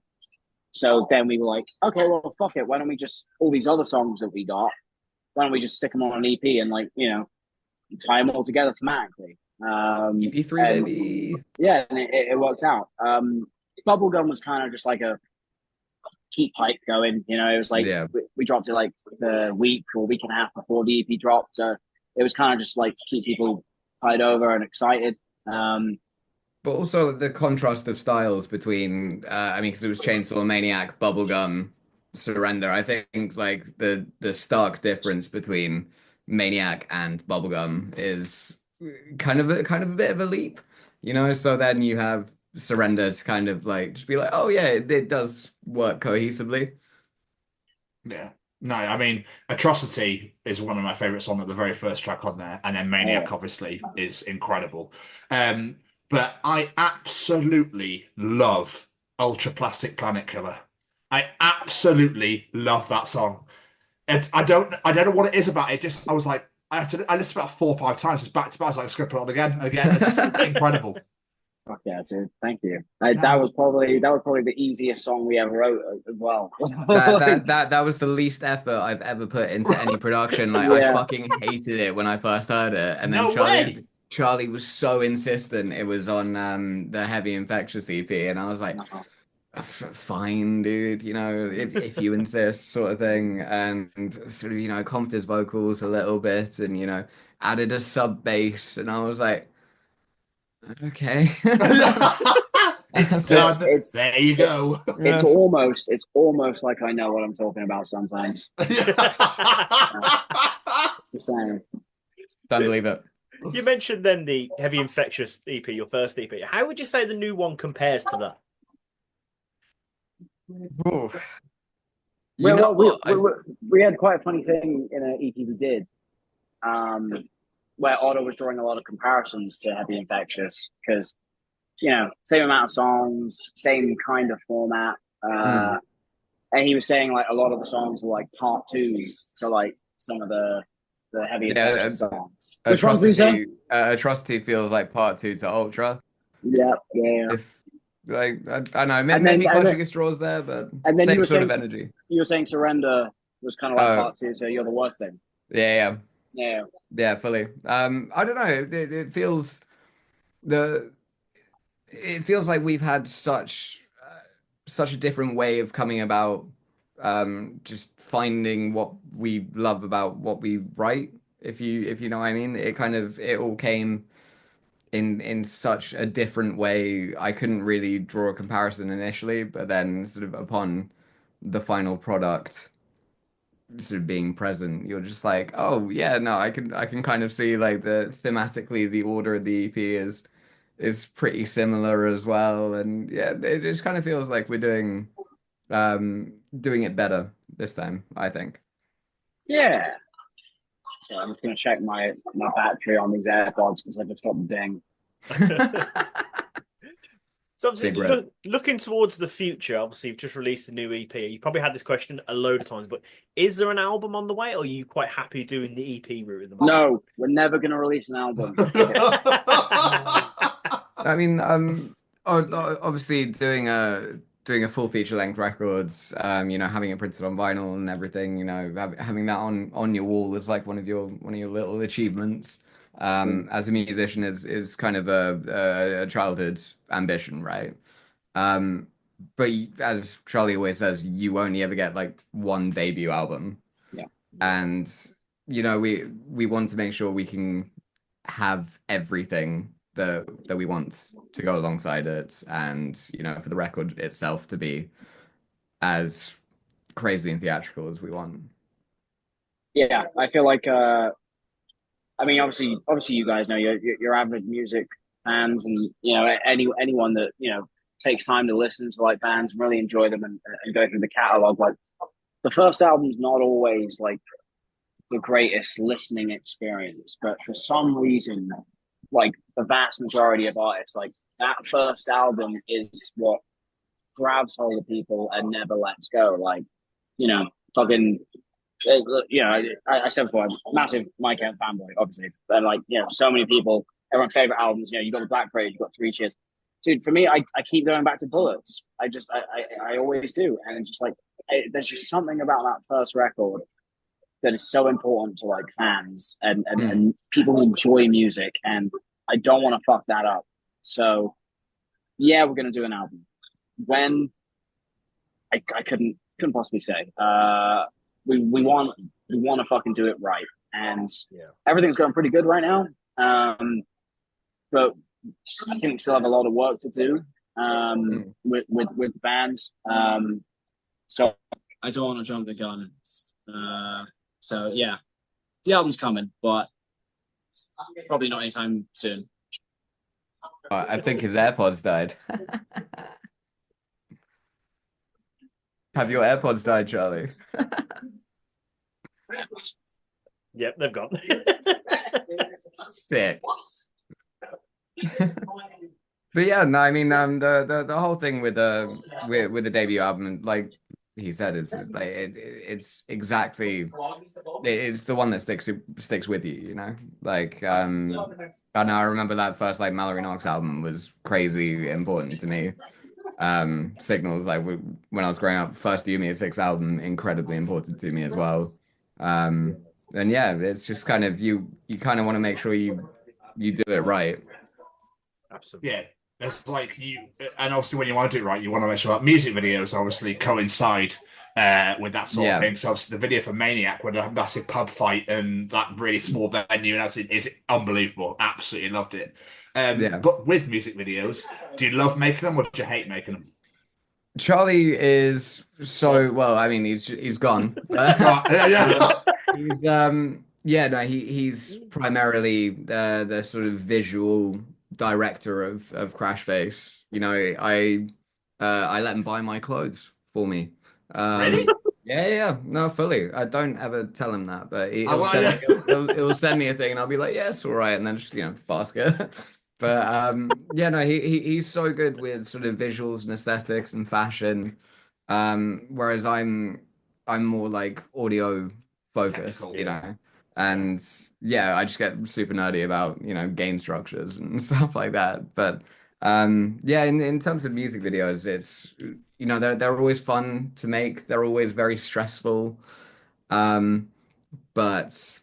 So then we were like, okay, well, fuck it. Why don't we just, all these other songs that we got, why don't we just stick them on an EP and like, tie them all together thematically. EP3, baby. Yeah, and it worked out. Bubblegum was kind of just like a keep hype going, it was like we dropped it like the week or week and a half before the EP dropped. So it was kind of just like to keep people tied over and excited. But also the contrast of styles between, because it was Chainsaw, Maniac, Bubblegum, Surrender. I think like the stark difference between Maniac and Bubblegum is kind of a bit of a leap, So then you have Surrender to kind of like just be like, oh yeah, it does work cohesively. Yeah. No, I mean, Atrocity is one of my favorite songs, the very first track on there, and then Maniac obviously is incredible. But I absolutely love Ultra Plastic Planet Killer. I absolutely love that song. And I don't know what it is about it. Just I listened about 4 or 5 times, just back to back. I was like, skip it on again and again. It's just incredible. Fuck yeah, dude! Thank you. That was probably the easiest song we ever wrote as well. that was the least effort I've ever put into any production. Like I fucking hated it when I first heard it, and then Charlie was so insistent it was on the Heavy Infectious EP, and I was like, fine, dude, if you insist, sort of thing. And sort of comped his vocals a little bit, and added a sub bass, and I was like, okay. It's done. There you go. It's almost like I know what I'm talking about sometimes. Same. Don't believe it. You mentioned then the Heavy Infectious EP, your first EP. How would you say the new one compares to that? We had quite a funny thing in an EP we did, where Otto was drawing a lot of comparisons to Heavy Infectious because, same amount of songs, same kind of format. And he was saying like a lot of the songs were like part twos to like some of the Heavy Infectious songs. Which ones were you saying? Atrocity feels like part 2 to Ultra. Yeah. I don't know, maybe clutching at straws there, but and then same sort of energy. You were saying Surrender was kind of like part 2, so You're the Worst Thing. Yeah, fully. I don't know. It feels like we've had such a different way of coming about, just finding what we love about what we write. If you know what I mean, it all came in such a different way. I couldn't really draw a comparison initially, but then sort of upon the final product sort of being present, you're just like, oh yeah, no, I can kind of see like thematically the order of the EP is pretty similar as well, and yeah, it just kind of feels like we're doing it better this time, I think. Yeah. So I'm just gonna check my battery on these AirPods because I just got the ding. So obviously, looking towards the future, obviously you've just released a new EP. You probably had this question a load of times, but is there an album on the way, or are you quite happy doing the EP route at the moment? No, we're never going to release an album. I mean, obviously doing doing a full feature length records, having it printed on vinyl and everything, having that on your wall is like one of your little achievements. As a musician is kind of a childhood ambition, right? But as Charlie always says, you only ever get like one debut album. Yeah. And we want to make sure we can have everything that we want to go alongside it, and for the record itself to be as crazy and theatrical as we want. Yeah, I feel like I mean, obviously, you guys know you're avid music fans, and anyone that takes time to listen to like bands and really enjoy them and go through the catalog. Like the first album's not always like the greatest listening experience, but for some reason, like the vast majority of artists, like that first album is what grabs hold of people and never lets go. Like, fucking. I said before, I'm a massive Mike Kent fanboy, obviously, and like so many people, everyone's favorite albums. You got the Black Parade, you got Three Cheers, dude. For me, I keep going back to Bullets. I always do, and just like there's just something about that first record that is so important to like fans and people who enjoy music, and I don't want to fuck that up. So yeah, we're gonna do an album. When I couldn't possibly say. We want to fucking do it right, and everything's going pretty good right now. But I think we still have a lot of work to do with bands. So I don't want to jump the gun. So yeah, the album's coming, but probably not anytime soon. I think his AirPods died. Have your AirPods died, Charlie? Yep, they've gone. Sick. But yeah, no, I mean, the whole thing with the debut album, like he said, is like it's exactly it's the one that sticks with you, Like I know I remember that first like Mallory Knox album was crazy important to me. Signals, like when I was growing up, first You Me at Six album, incredibly important to me as well. And yeah, it's just kind of you kind of want to make sure you do it right. Absolutely. Yeah, it's like and obviously when you want to do it right, you want to make sure that music videos obviously coincide with that sort of thing. So obviously the video for Maniac with a massive pub fight and that really small venue and that's is unbelievable. Absolutely loved it. But with music videos, do you love making them or do you hate making them? Charlie is so well. I mean, he's gone. He's primarily the sort of visual director of Crashface. I let him buy my clothes for me. Really? Yeah, no, fully. I don't ever tell him that, but he'll send me a thing, and I'll be like, yes, all right, and then just basket. But he's so good with sort of visuals and aesthetics and fashion, whereas I'm more like audio focused, and I just get super nerdy about gain structures and stuff like that. But in terms of music videos, it's they're always fun to make. They're always very stressful, but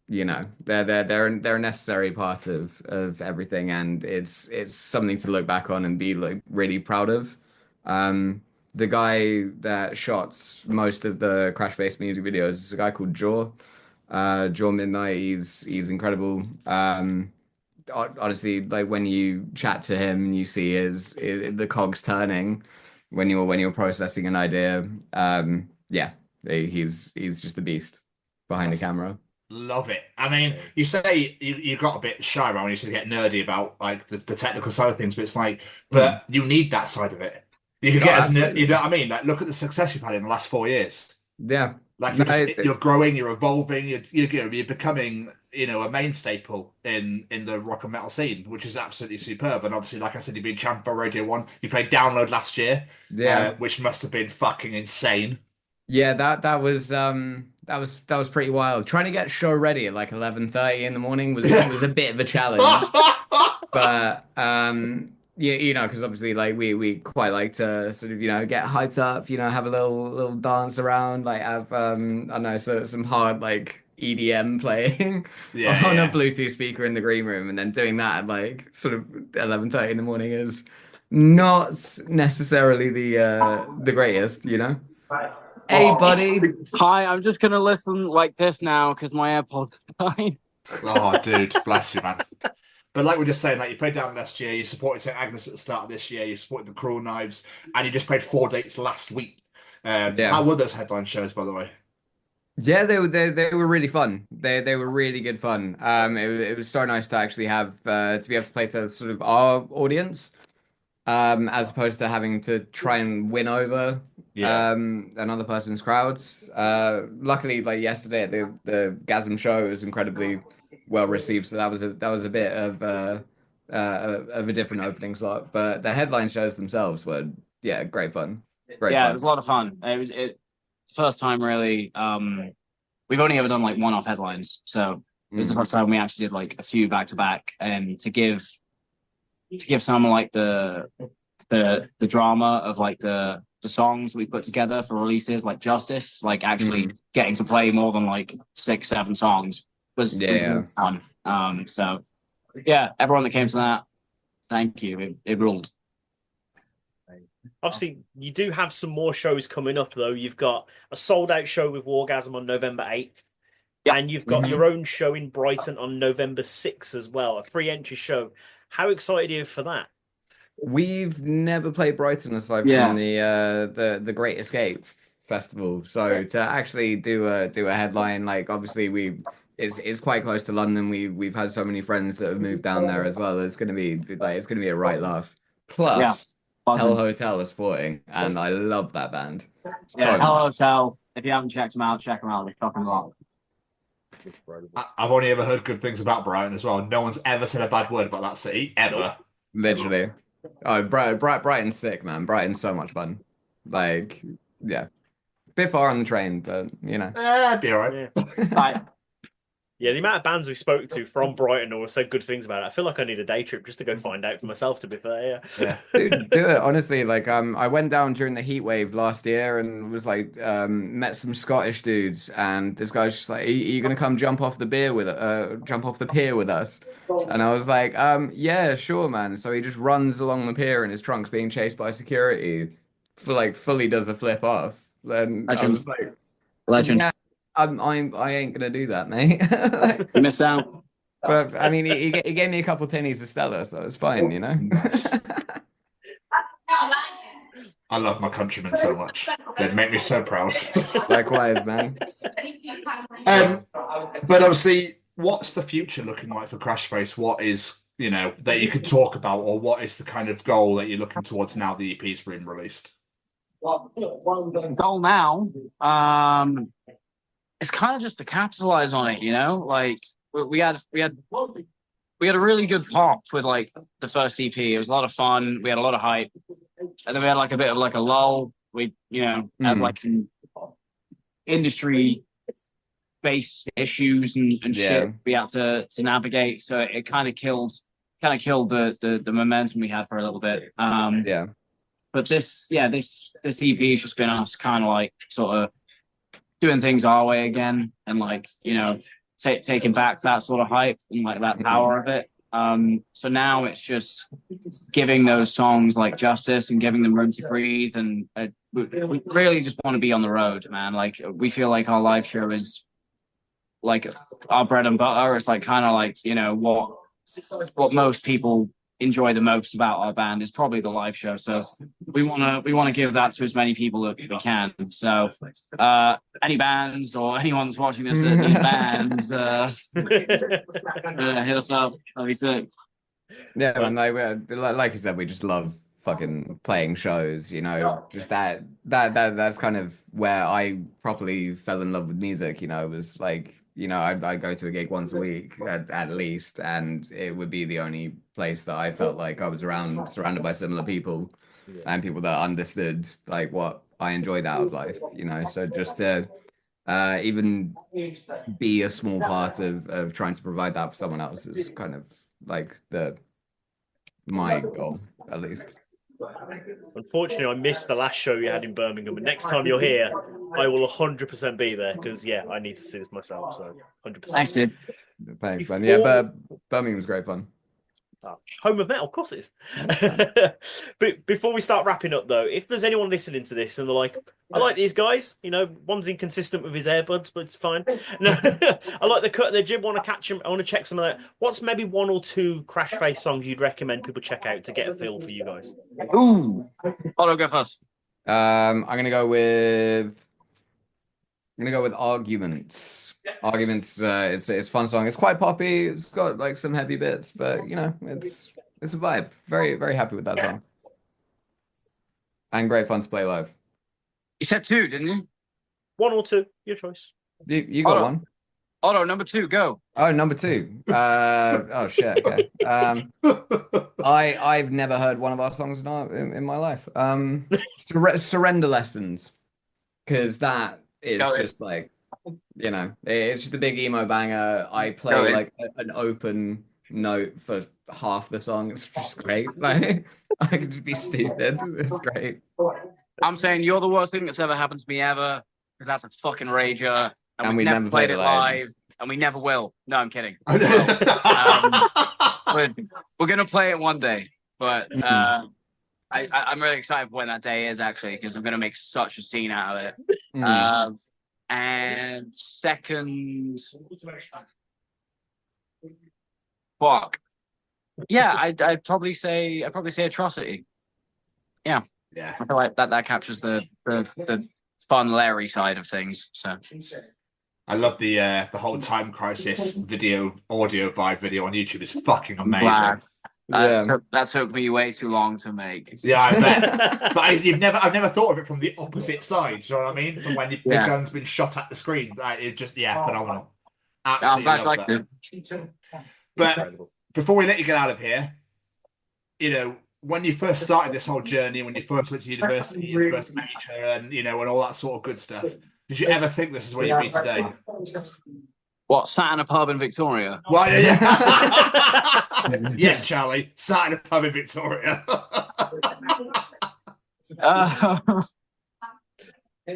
they're a necessary part of everything, and it's something to look back on and be like really proud of. The guy that shot most of the Crashface music videos is a guy called Jaw Midnight. He's incredible. Honestly, like when you chat to him and you see the cogs turning when you're processing an idea, he's just a beast behind the camera. Love it. I mean, you say you got a bit shy around when you used to get nerdy about like the technical side of things, but it's like, but you need that side of it. You know what I mean? Like, look at the success you've had in the last 4 years. Yeah, like you're growing, you're evolving, you're becoming, a main staple in the rock and metal scene, which is absolutely superb. And obviously, like I said, you've been champion by Radio 1. You played Download last year, which must have been fucking insane. Yeah, that was pretty wild. Trying to get show ready at like 11:30 in the morning was a bit of a challenge. But Yeah, because obviously, like we quite like to sort of get hyped up, have a little dance around, like have I don't know, some hard like EDM playing Yeah, on a yeah. Bluetooth speaker in the green room, and then doing that at like sort of 11:30 in the morning is not necessarily the greatest, Hey, buddy. Hi, I'm just gonna listen like this now because my AirPods are dying. Oh, dude, bless you, man. But like we're just saying, like you played down last year, you supported St. Agnes at the start of this year, you supported the Cruel Knives, and you just played 4 dates last week. Yeah. How were those headline shows, by the way? Yeah, they were really fun. They were really good fun. It was so nice to actually have to be able to play to sort of our audience, as opposed to having to try and win over another person's crowds. Luckily, like yesterday at the Gasm show, it was incredibly well received, so that was a bit of a different opening slot. But the headline shows themselves were great fun. Great Yeah, fun. it was a lot of fun. It's the first time really. We've only ever done like one-off headlines, so it was the first time we actually did like a few back to back, and to give someone like the drama of like the songs we put together for releases like Justice, like actually getting to play more than like 6-7 songs was really fun. So yeah, everyone that came to that, thank you. It ruled. Obviously, you do have some more shows coming up, though. You've got a sold-out show with Wargasm on November 8th, and you've got your own show in Brighton on November 6th as well, a free entry show. How excited are you for that? We've never played Brighton aside from the Great Escape Festival, so to actually do a headline, like obviously it's quite close to London. We've had so many friends that have moved down there as well. It's gonna be a right laugh. Plus. Hell Hotel is sporting, and I love that band. Yeah, Hell Hotel. If you haven't checked them out, check them out. They fucking rock. I've only ever heard good things about Brighton as well. No one's ever said a bad word about that city, ever. Literally. Oh, Brighton's sick, man. Brighton's so much fun. Like, yeah. Bit far on the train, but It'd be all right. Right. Yeah, the amount of bands we spoke to from Brighton or said good things about it, I feel like I need a day trip just to go find out for myself, to be fair. Yeah. Dude, do it. Honestly, like I went down during the heat wave last year and was like met some Scottish dudes, and this guy's just like, are you gonna come jump off the pier with us? And I was like, yeah, sure, man. So he just runs along the pier in his trunks being chased by security, fully does a flip off. Then I was like, Legend. Yeah, I ain't gonna do that, mate. You missed out. But I mean, he gave me a couple tinnies of Stella, so it's fine, I love my countrymen so much. They make me so proud. Likewise, man. But obviously, what's the future looking like for Crashface? What is, that you could talk about, or what is the kind of goal that you're looking towards now the EP's been released? Goal now, it's kind of just to capitalize on it, like we had a really good pop with like the first EP. It was a lot of fun. We had a lot of hype, and then we had like a bit of like a lull. We had like some industry based issues and shit we had to navigate. So it kind of killed the momentum we had for a little bit. But this EP has just been us kind of like sort of doing things our way again, and like taking back that sort of hype and like that power of it. So now it's just giving those songs like justice and giving them room to breathe, and we really just want to be on the road, man. Like we feel like our live show is like our bread and butter. It's like kind of like what most people enjoy the most about our band is probably the live show. So we want to give that to as many people that we can. So any bands or anyone that's watching this that need bands, hit us up. That'd be sick. Yeah, and like you said, we just love fucking playing shows. Just that's kind of where I properly fell in love with music. It was like, I go to a gig once a week at least, and it would be the only place that I felt like I was surrounded by similar people and people that understood like what I enjoyed out of life, So just to even be a small part of trying to provide that for someone else is kind of like the my goal, at least. Unfortunately, I missed the last show you had in Birmingham, but next time you're here, I will 100% be there because, yeah, I need to see this myself. So 100%. Thanks, dude. Thanks, man. Yeah, but Birmingham was great fun. Home of metal, of course it is. But before we start wrapping up, though, if there's anyone listening to this and they're like, I like these guys, you know, one's inconsistent with his earbuds, but it's fine. No, I like the cut of their jib, want to catch him, I want to check some of that. What's maybe one or two Crashface songs you'd recommend people check out to get a feel for you guys? Ooh. Otto, go first. I'm gonna go with Arguments. Arguments it's a fun song. It's quite poppy. It's got like some heavy bits, but you know, it's a vibe. Very, very happy with that song. And great fun to play live. You said two, didn't you? One or two, your choice. You got one. Otto, number two, go. Oh, number two. Oh shit. Okay. I've never heard one of our songs in my life. Surrender Lessons, because that is just like, you know, it's just a big emo banger. I play like an open note for half the song. It's just great. Like, I could just be stupid. It's great. I'm saying you're the worst thing that's ever happened to me ever, because that's a fucking rager. And we've never played it live, and we never will. No, I'm kidding. We're gonna play it one day, but I'm really excited for when that day is, actually, because I'm gonna make such a scene out of it. And second, fuck, yeah, I'd probably say Atrocity. Yeah. I feel like that captures the fun Larry side of things. So I love the whole Time Crisis audio vibe video on YouTube. Is fucking amazing. That took me way too long to make. Yeah, I bet. But I've never thought of it from the opposite side. Do you know what I mean? From when the gun's been shot at the screen. It just phenomenal. Absolutely love that. But before we let you get out of here, you know, when you first started this whole journey, when you first went to university, you first met each other, and you know, and all that sort of good stuff, did you ever think this is where you'd be today? What, sat in a pub in Victoria? Well, yeah. Yes, Charlie, sat in a pub in Victoria.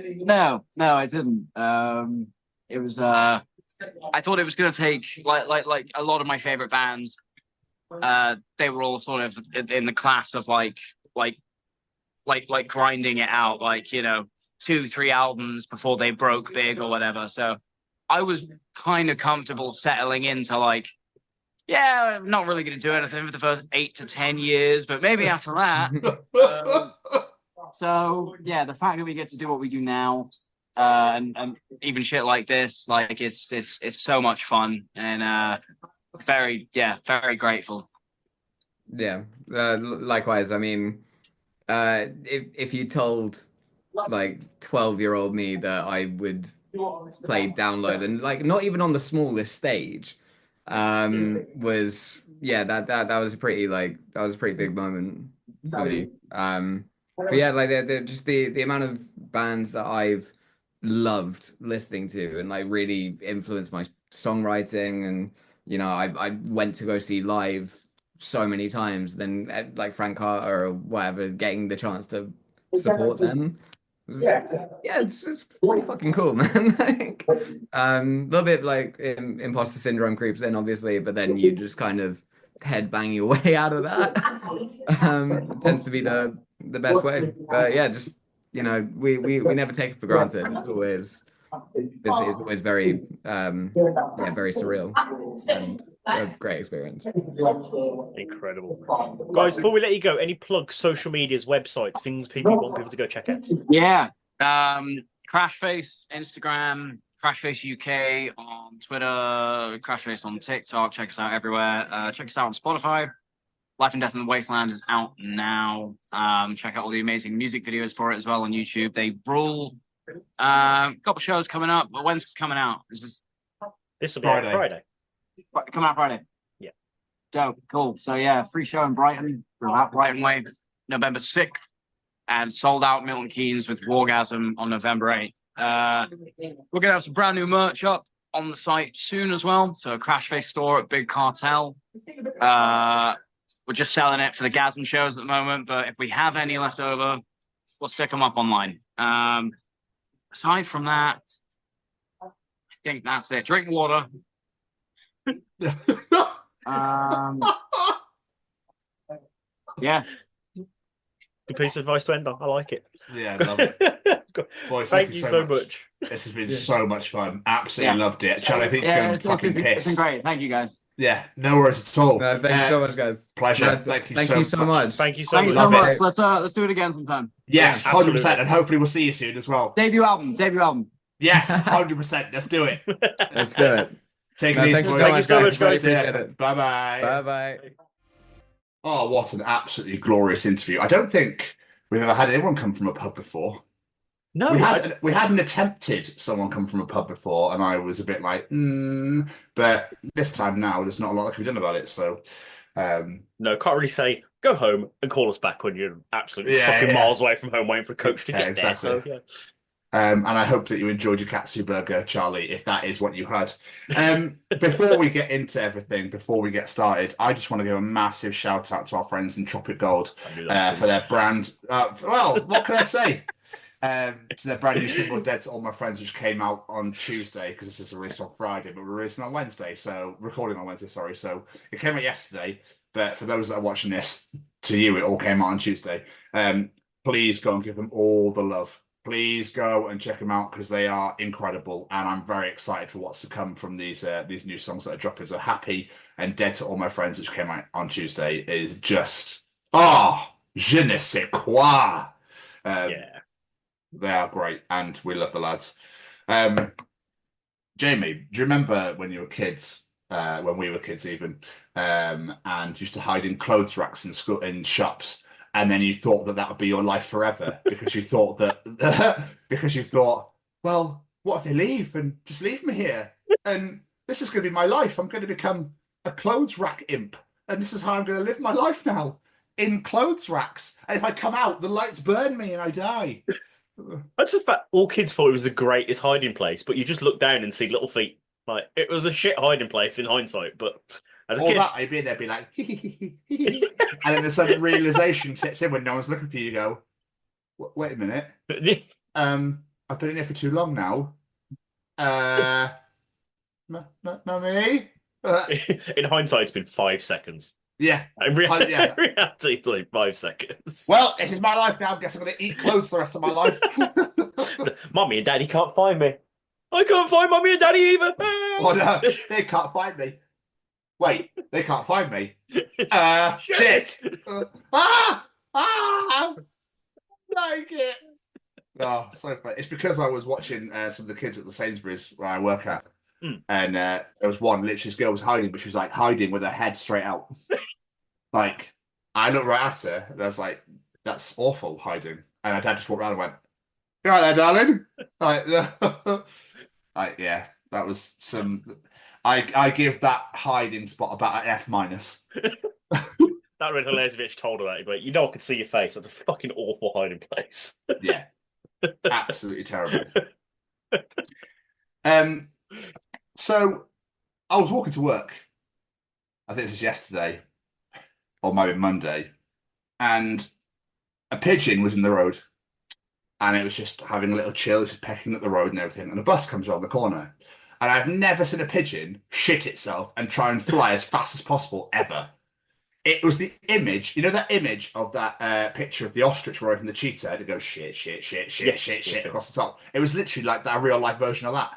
No, I didn't. It was. I thought it was going to take like a lot of my favorite bands. They were all sort of in the class of like grinding it out, like, you know, 2-3 albums before they broke big or whatever. So I was kind of comfortable settling into like, yeah, I'm not really going to do anything for the first 8 to 10 years, but maybe after that. So yeah, the fact that we get to do what we do now, and even shit like this, like it's so much fun, and very grateful. Yeah, likewise. I mean, if you told like 12-year-old me that I would play Download, and like not even on the smallest stage, was that was a pretty big moment for me. But yeah, like they're just the amount of bands that I've loved listening to and like really influenced my songwriting, and you know, I went to go see live so many times, then like Frank Carter or whatever, getting the chance to support them. It's pretty fucking cool, man. Like, a little bit like imposter syndrome creeps in, obviously, but then you just kind of headbang your way out of that. Tends to be the best way. But yeah, just, you know, we never take it for granted. It's always very very surreal, and a great experience. Incredible. Guys, before we let you go, any plugs, social medias, websites, things people want people to go check out? Yeah. Crashface Instagram, Crashface UK on Twitter, Crashface on TikTok. Check us out everywhere. Check us out on Spotify. Life and Death in the Wasteland is out now. Check out all the amazing music videos for it as well on YouTube. They rule. Couple shows coming up. But when's it coming out? This will be on Friday. Coming out Friday. Yeah. Dope. Cool. So yeah, free show in Brighton. We're at Brighton Way, November 6th, and sold out Milton Keynes with Wargasm on November 8th. We're gonna have some brand new merch up on the site soon as well. So Crashface store at Big Cartel. We're just selling it for the Gasm shows at the moment, but if we have any left over, we'll stick them up online. Aside from that, I think that's it. Drink water. Yeah. Good piece of advice to end on. I like it. Yeah, love it. Boys, thank you so much. This has been so much fun. Absolutely loved it. Charlie, I think it's going fucking piss. It's been great. Thank you, guys. Yeah, no worries at all. No, thank you so much, guys. Pleasure. Thank you so much. Thank you so Thank you much. so much. Let's do it again sometime. Yes, absolutely. 100%. And hopefully we'll see you soon as well. Debut album. Yes, 100%. Let's do it. Let's do it. Take it easy, Thank boys. you so much, guys. Bye-bye. Bye-bye. Oh, what an absolutely glorious interview. I don't think we've ever had anyone come from a pub before. No, we hadn't attempted someone come from a pub before, and I was a bit like, but this time now, there's not a lot that can be done about it. So, no, can't really say go home and call us back when you're absolutely fucking miles away from home, waiting for a coach to get there. So, yeah. And I hope that you enjoyed your katsu burger, Charlie, if that is what you had. Before we get into everything, before we get started, I just want to give a massive shout out to our friends in Tropic Gold for their brand. Well, what can I say? To their brand new single Dead to All My Friends, which came out on Tuesday, because this is released on Friday, but we're releasing on Wednesday, so recording on Wednesday, sorry. So it came out yesterday, but for those that are watching this, to you, it all came out on Tuesday. Please go and give them all the love. Please go and check them out because they are incredible, and I'm very excited for what's to come from these new songs that are dropping. So Happy and Dead to All My Friends, which came out on Tuesday, is just je ne sais quoi. They are great, and we love the lads. Jamie, do you remember when you were kids, when we were kids even, and used to hide in clothes racks in shops, and then you thought that would be your life forever because you thought well, what if they leave and just leave me here? And this is going to be my life. I'm going to become a clothes rack imp, and this is how I'm going to live my life now, in clothes racks. And if I come out, the lights burn me and I die. That's the fact all kids thought it was the greatest hiding place, but you just look down and see little feet. Like, it was a shit hiding place in hindsight, but as a kid, I'd be there, be like, and then the sudden realization sets in when no one's looking for you. You go, wait a minute, I've been in here for too long now. Mummy. In hindsight, it's been 5 seconds. Yeah. In reality, it's like 5 seconds. Well, this is my life now. I guess I'm going to eat clothes the rest of my life. So, Mummy and Daddy can't find me. I can't find Mummy and Daddy either. Oh, no, they can't find me. Wait, they can't find me. Shit. Like it. Oh, so funny. It's because I was watching some of the kids at the Sainsbury's where I work at. And there was one, literally, this girl was hiding, but she was like hiding with her head straight out. Like, I looked right at her, and I was like, that's awful hiding. And her dad just walked around and went, "You right there, darling?" Yeah, that was some. I give that hiding spot about an F-. That would be hilarious if Mitch told her that, but you know I could see your face. That's a fucking awful hiding place. Yeah. Absolutely terrible. So I was walking to work. I think this was yesterday, or maybe Monday, and a pigeon was in the road, and it was just having a little chill, just pecking at the road and everything. And a bus comes around the corner, and I've never seen a pigeon shit itself and try and fly as fast as possible ever. It was the image, you know, that image of that picture of the ostrich away from the cheetah, and it goes shit across the top. It was literally like that real life version of that.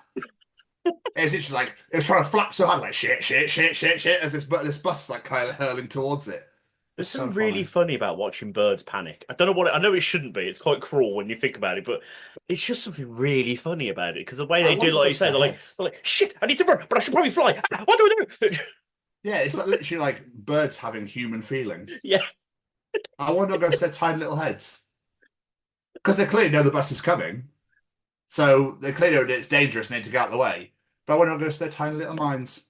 It was literally like, it was trying to flap so hard, like shit, as this bus is like kind of hurling towards it. There's something really funny about watching birds panic. I don't know what I know it shouldn't be. It's quite cruel when you think about it, but it's just something really funny about it because the way they do, like you say, they're like, shit, I need to run, but I should probably fly. What do I do? Yeah, it's like literally like birds having human feelings. Yeah. I wonder what goes to their tiny little heads. Because they clearly know the bus is coming. So they clearly know that it's dangerous and they need to get out of the way. But I wonder what goes to their tiny little minds.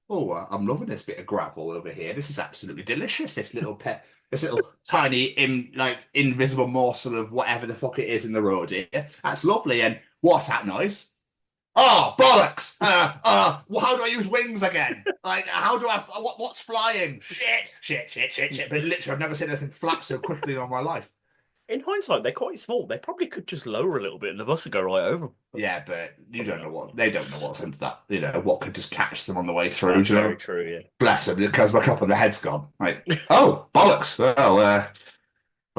Oh, I'm loving this bit of gravel over here. This is absolutely delicious. This little tiny, invisible morsel of whatever the fuck it is in the road here. That's lovely. And what's that noise? Oh, bollocks! Well, how do I use wings again? Like, how do I? What's flying? Shit! But literally, I've never seen anything flap so quickly in all my life. In hindsight, they're quite small. They probably could just lower a little bit and the bus would go right over them. Yeah, but they don't know what's into that. You know, what could just catch them on the way through. Do you know? Very true, yeah. Bless them, because my cup of the head's gone. Like, oh, bollocks!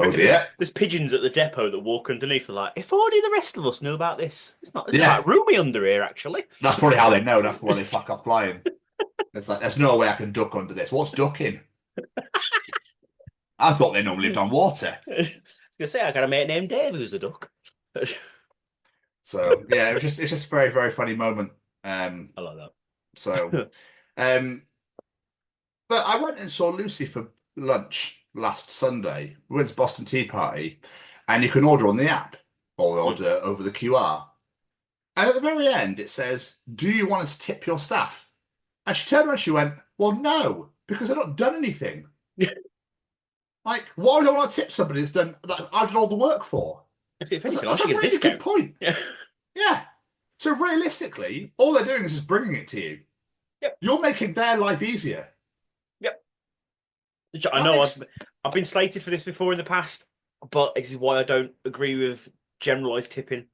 Oh dear. There's pigeons at the depot that walk underneath. They're like, if only the rest of us knew about this. It's quite roomy under here, actually. That's probably how they know. That's why they fuck off flying. It's like, there's no way I can duck under this. What's ducking? I thought they normally lived on water. I was gonna say I got a mate named Dave who's a duck. So yeah, it's just a very, very funny moment. I like that. So, but I went and saw Lucy for lunch last Sunday. We went to Boston Tea Party, and you can order on the app or order over the QR. And at the very end, it says, "Do you want us to tip your staff?" And she turned around and she went, "Well, no, because I've not done anything." Like, why would I want to tip somebody that's done that I've done all the work for? If anything, That's I should a get a really discount. good point. Yeah. So realistically, all they're doing is just bringing it to you. Yep. You're making their life easier. Yep. I know I've been slated for this before in the past, but this is why I don't agree with generalised tipping.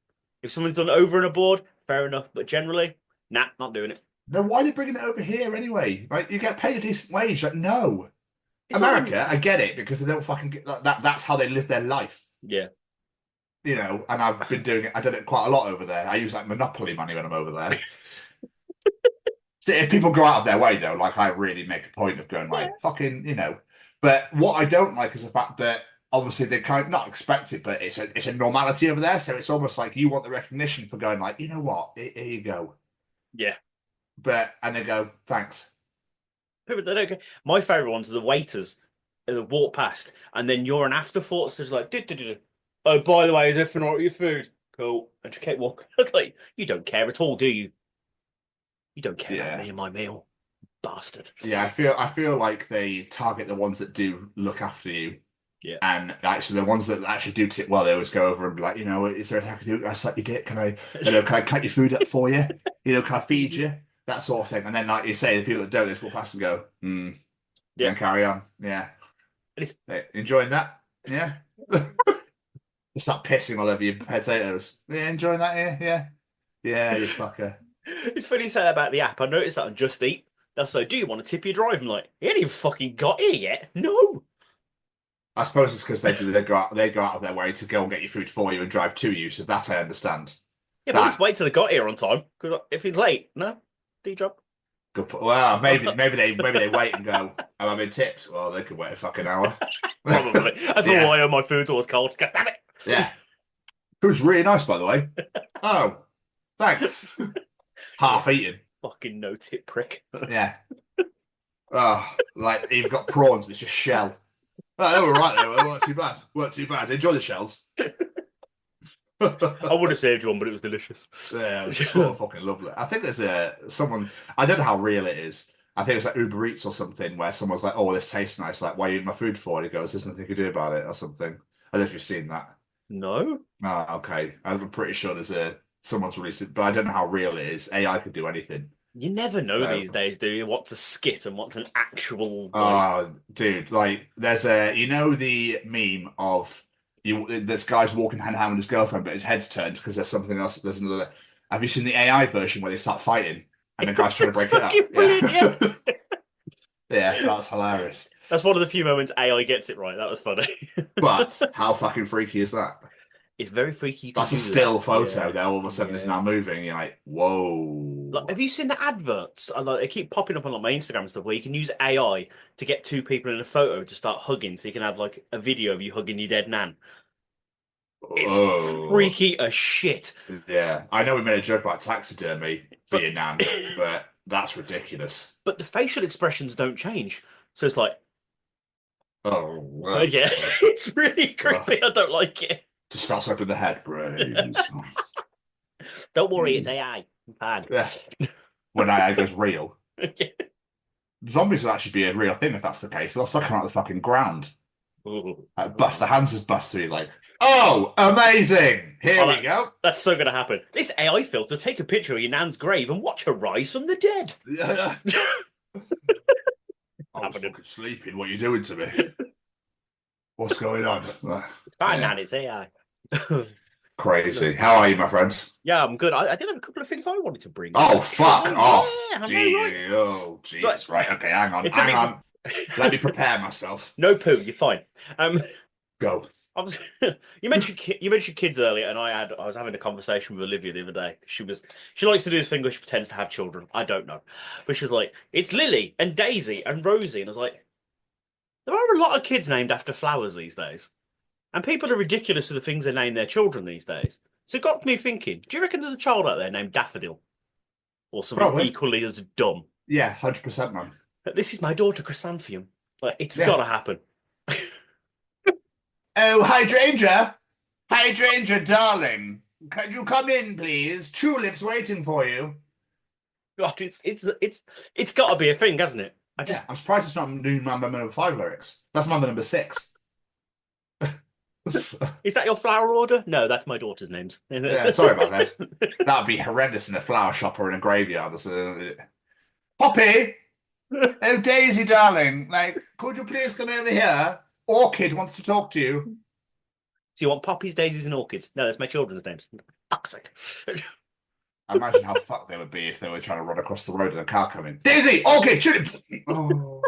If someone's done over and above, fair enough. But generally, nah, not doing it. Then why are they bringing it over here anyway? Like, you get paid a decent wage. Like, no. It's America, I get it, because they don't fucking get that. That's how they live their life. Yeah. You know, and I've been doing it. I did it quite a lot over there. I use like Monopoly money when I'm over there. So if people go out of their way, though, like I really make a point of going like fucking, you know. But what I don't like is the fact that obviously they kind of not expect it, but it's a normality over there. So it's almost like you want the recognition for going like, you know what, here you go. Yeah. And they go, thanks. People, they don't care. My favourite ones are the waiters that walk past, and then you're an afterthought. So it's like, oh, by the way, is everything all right with your food? Cool. And just keep walking. It's like, you don't care at all, do you? You don't care about me and my meal, bastard. Yeah, I feel like they target the ones that do look after you. Yeah. And actually, the ones that actually do tip well, they always go over and be like, you know, is there anything I can do? I suck your dick. Can I cut your food up for you? You know, can I feed you? That sort of thing. And then, like you say, the people that don't just walk past and go, and carry on. Yeah. Hey, enjoying that? Yeah. Start pissing all over your potatoes. Yeah, enjoying that? Yeah. Yeah, you fucker. It's funny you say that about the app. I noticed that on Just Eat. That's like, do you want to tip your drive? I'm like, he ain't even fucking got here yet. No. I suppose it's because they go out of their way to go and get your food for you and drive to you. So that I understand. Yeah, but let's wait till they got here on time. Because if he's late, no. D job. Good. Well, maybe they wait and go, "Have I been tipped?" Well, they could wait a fucking hour. Probably. I thought, why my food's always cold. God damn it. Yeah. Food's really nice, by the way. Oh, thanks. Half eaten. Fucking no tip prick. Yeah. Oh, like you've got prawns, but it's just shell. Oh, they were right. They weren't too bad. Weren't too bad. Enjoy the shells. I would have saved one, but it was delicious. Yeah, it was so fucking lovely. I think there's someone, I don't know how real it is. I think it's like Uber Eats or something where someone's like, "Oh, this tastes nice. Like, why are you eating my food for?" And he goes, "There's nothing you can do about it," or something. I don't know if you've seen that. No. Oh, okay. I'm pretty sure someone's released it, but I don't know how real it is. AI could do anything. You never know these days, do you? What's a skit and what's an actual. Oh, dude! Like, there's the meme of. This guy's walking hand in hand with his girlfriend, but his head's turned because there's something else. There's another. Have you seen the AI version where they start fighting and the guy's trying to break it up? Brilliant, Yeah, that's hilarious. That's one of the few moments AI gets it right. That was funny. But how fucking freaky is that? It's very freaky. That's a still photo. There, all of a sudden, it's now moving. You're like, whoa. Like, have you seen the adverts? They keep popping up on my Instagram and stuff where you can use AI to get two people in a photo to start hugging, so you can have like a video of you hugging your dead nan. It's freaky as shit. Yeah, I know we made a joke about taxidermy for your nan, but that's ridiculous. But the facial expressions don't change, so it's like, yeah, it's really creepy. I don't like it. Just starts up in the head, brains. Don't worry, it's AI. Bad. Yeah. When AI goes real. Zombies will actually be a real thing if that's the case. They'll start coming out of the fucking ground. Ooh. Buster hands his Buster. You're like, oh, amazing! Here we go. That's so going to happen. This AI filter, take a picture of your nan's grave and watch her rise from the dead. I was fucking sleeping. What are you doing to me? What's going on? Fine, Nan, it's AI. Crazy. How are you, my friends? Yeah, I'm good. I did have a couple of things I wanted to bring. Oh, fuck off. Yeah, Gee, oh, Jesus. Right, okay, hang on. Hang on. Let me prepare myself. No poo, you're fine. Go. You mentioned kids earlier, and I was having a conversation with Olivia the other day. She likes to do this thing where she pretends to have children. I don't know, but she was like, "It's Lily and Daisy and Rosie," and I was like, "There are a lot of kids named after flowers these days, and people are ridiculous with the things they name their children these days." So it got me thinking: do you reckon there's a child out there named Daffodil, or something equally as dumb? Yeah, 100%, man. This is my daughter Chrysanthemum. Like, it's got to happen. Oh, hydrangea! Hydrangea, darling. Can you come in, please? Tulip's waiting for you. God, it's got to be a thing, hasn't it? I'm surprised it's not new Mambo number 5 lyrics. That's Mambo number 6. Is that your flower order? No, that's my daughter's names. Yeah, sorry about that. That would be horrendous in a flower shop or in a graveyard. Poppy! Oh, Daisy, darling. Like, could you please come over here? Orchid wants to talk to you. So you want poppies, daisies, and orchids? No, that's my children's names. Fuck's sake. Imagine how fucked they would be if they were trying to run across the road and a car coming. Daisy, orchid, tulip. Oh.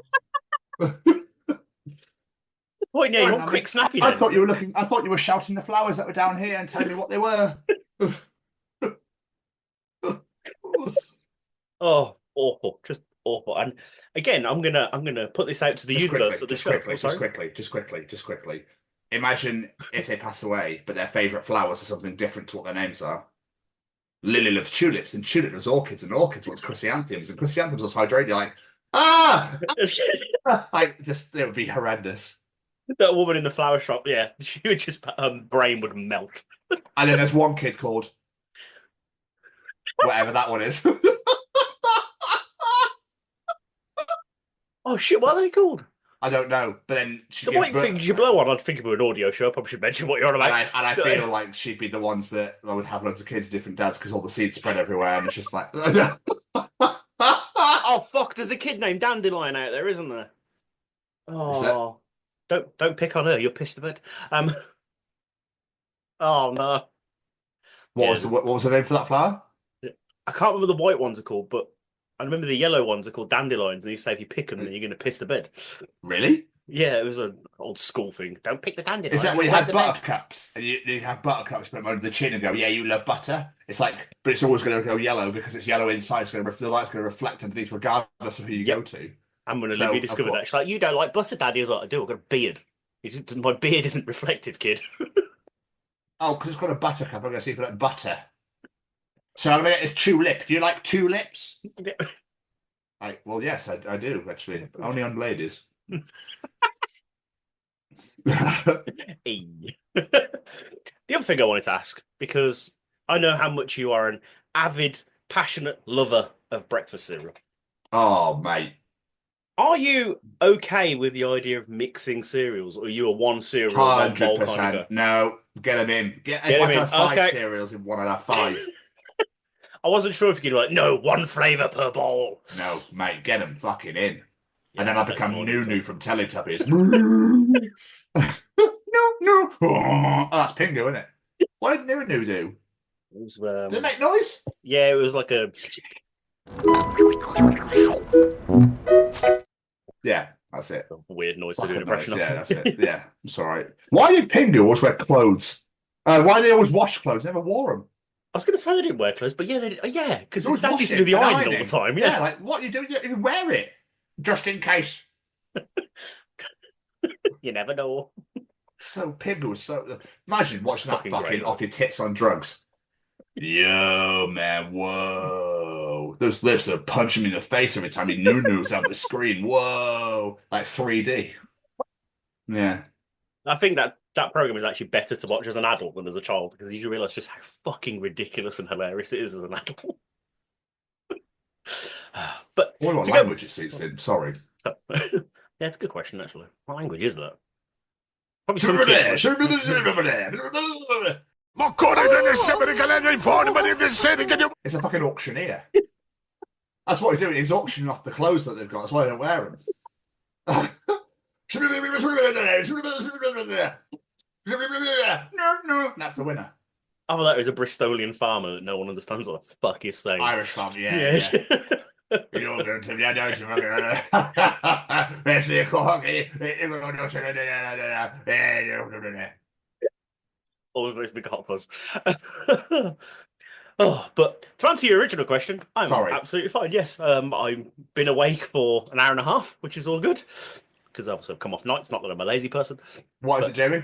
Point, yeah, you want quick, snappy I names. thought you were shouting the flowers that were down here and telling me what they were. Oh, awful. Just awful. And again, I'm gonna put this out to the universe of the show. Just quickly. Imagine if they pass away, but their favourite flowers are something different to what their names are. Lily loves tulips, and tulip loves orchids, and orchids wants chrysanthemums, and chrysanthemums loves hydrangea. Like, it would be horrendous. That woman in the flower shop, yeah, she would just her brain would melt. And then there's one kid called whatever that one is. Oh shit, what are they called? I don't know, but then the white things you blow on. I'd think of an audio show. I probably should mention what you're on about. And I feel like she'd be the ones that would have loads of kids, different dads, because all the seeds spread everywhere, and it's just like, oh fuck! There's a kid named Dandelion out there, isn't there? Oh, don't pick on her. You'll piss the bed. Oh no. What was the name for that flower? I can't remember the white ones are called, but I remember the yellow ones are called dandelions, and you say if you pick them, then you're going to piss the bed. Really? Yeah, it was an old school thing. Don't pick the dandelion. Is that when you had buttercups? And you have buttercups, put them under the chin and go, yeah, you love butter? It's like, but it's always going to go yellow because it's yellow inside. It's going to, the light's going to reflect underneath regardless of who you go to. And when Olivia discovered that, she's like, you don't like butter, Daddy? I was like, I do, I've got a beard. My beard isn't reflective, kid. Oh, because it's got a buttercup. I'm going to see if I like butter. So I'm going to get this tulip. Do you like tulips? Well, yes, I do, actually. Only on ladies. The other thing I wanted to ask, because I know how much you are an avid, passionate lover of breakfast cereal. Oh, mate. Are you okay with the idea of mixing cereals, or are you a one cereal, one bowl kind of? No, get them in. Get them in. 5 cereals in one and a half 5. I wasn't sure if you could like, no, one flavour per bowl. No, mate, get them fucking in. Yeah, and then I become Nunu from Teletubbies. No. Oh, that's Pingu, isn't it? What did Nunu do? It was, did it make noise? Yeah, it was like a... Yeah, that's it. A weird noise to do an impression of. Yeah, that's it. Yeah, it's all right. Why did Pingu always wear clothes? Why did they always wash clothes? They never wore them. I was going to say they didn't wear clothes, but yeah, they did. Yeah, because his dad used to do the ironing all the time. Yeah, like, what you do? You wear it just in case. You never know. So Pingu was so... Imagine watching that fucking off your tits on drugs. Yo, man, whoa. Those lips are punching me in the face every time he Nunu's on the screen. Whoa. Like 3D. Yeah. I think that program is actually better to watch as an adult than as a child, because you realise just how fucking ridiculous and hilarious it is as an adult. But I wonder what language it suits in. Sorry. Yeah, it's a good question, actually. What language is that? Probably some kid. It's a fucking auctioneer. That's what he's doing. He's auctioning off the clothes that they've got. That's why they don't wear them. No, that's the winner. Oh, that was a Bristolian farmer that no one understands what the fuck he's saying. Irish farmer, yeah. You're going to be a always makes me cough us. Oh, but to answer your original question, I'm absolutely fine. Yes, I've been awake for an hour and a half, which is all good because I've also come off nights. Not that I'm a lazy person. What is it, Jamie?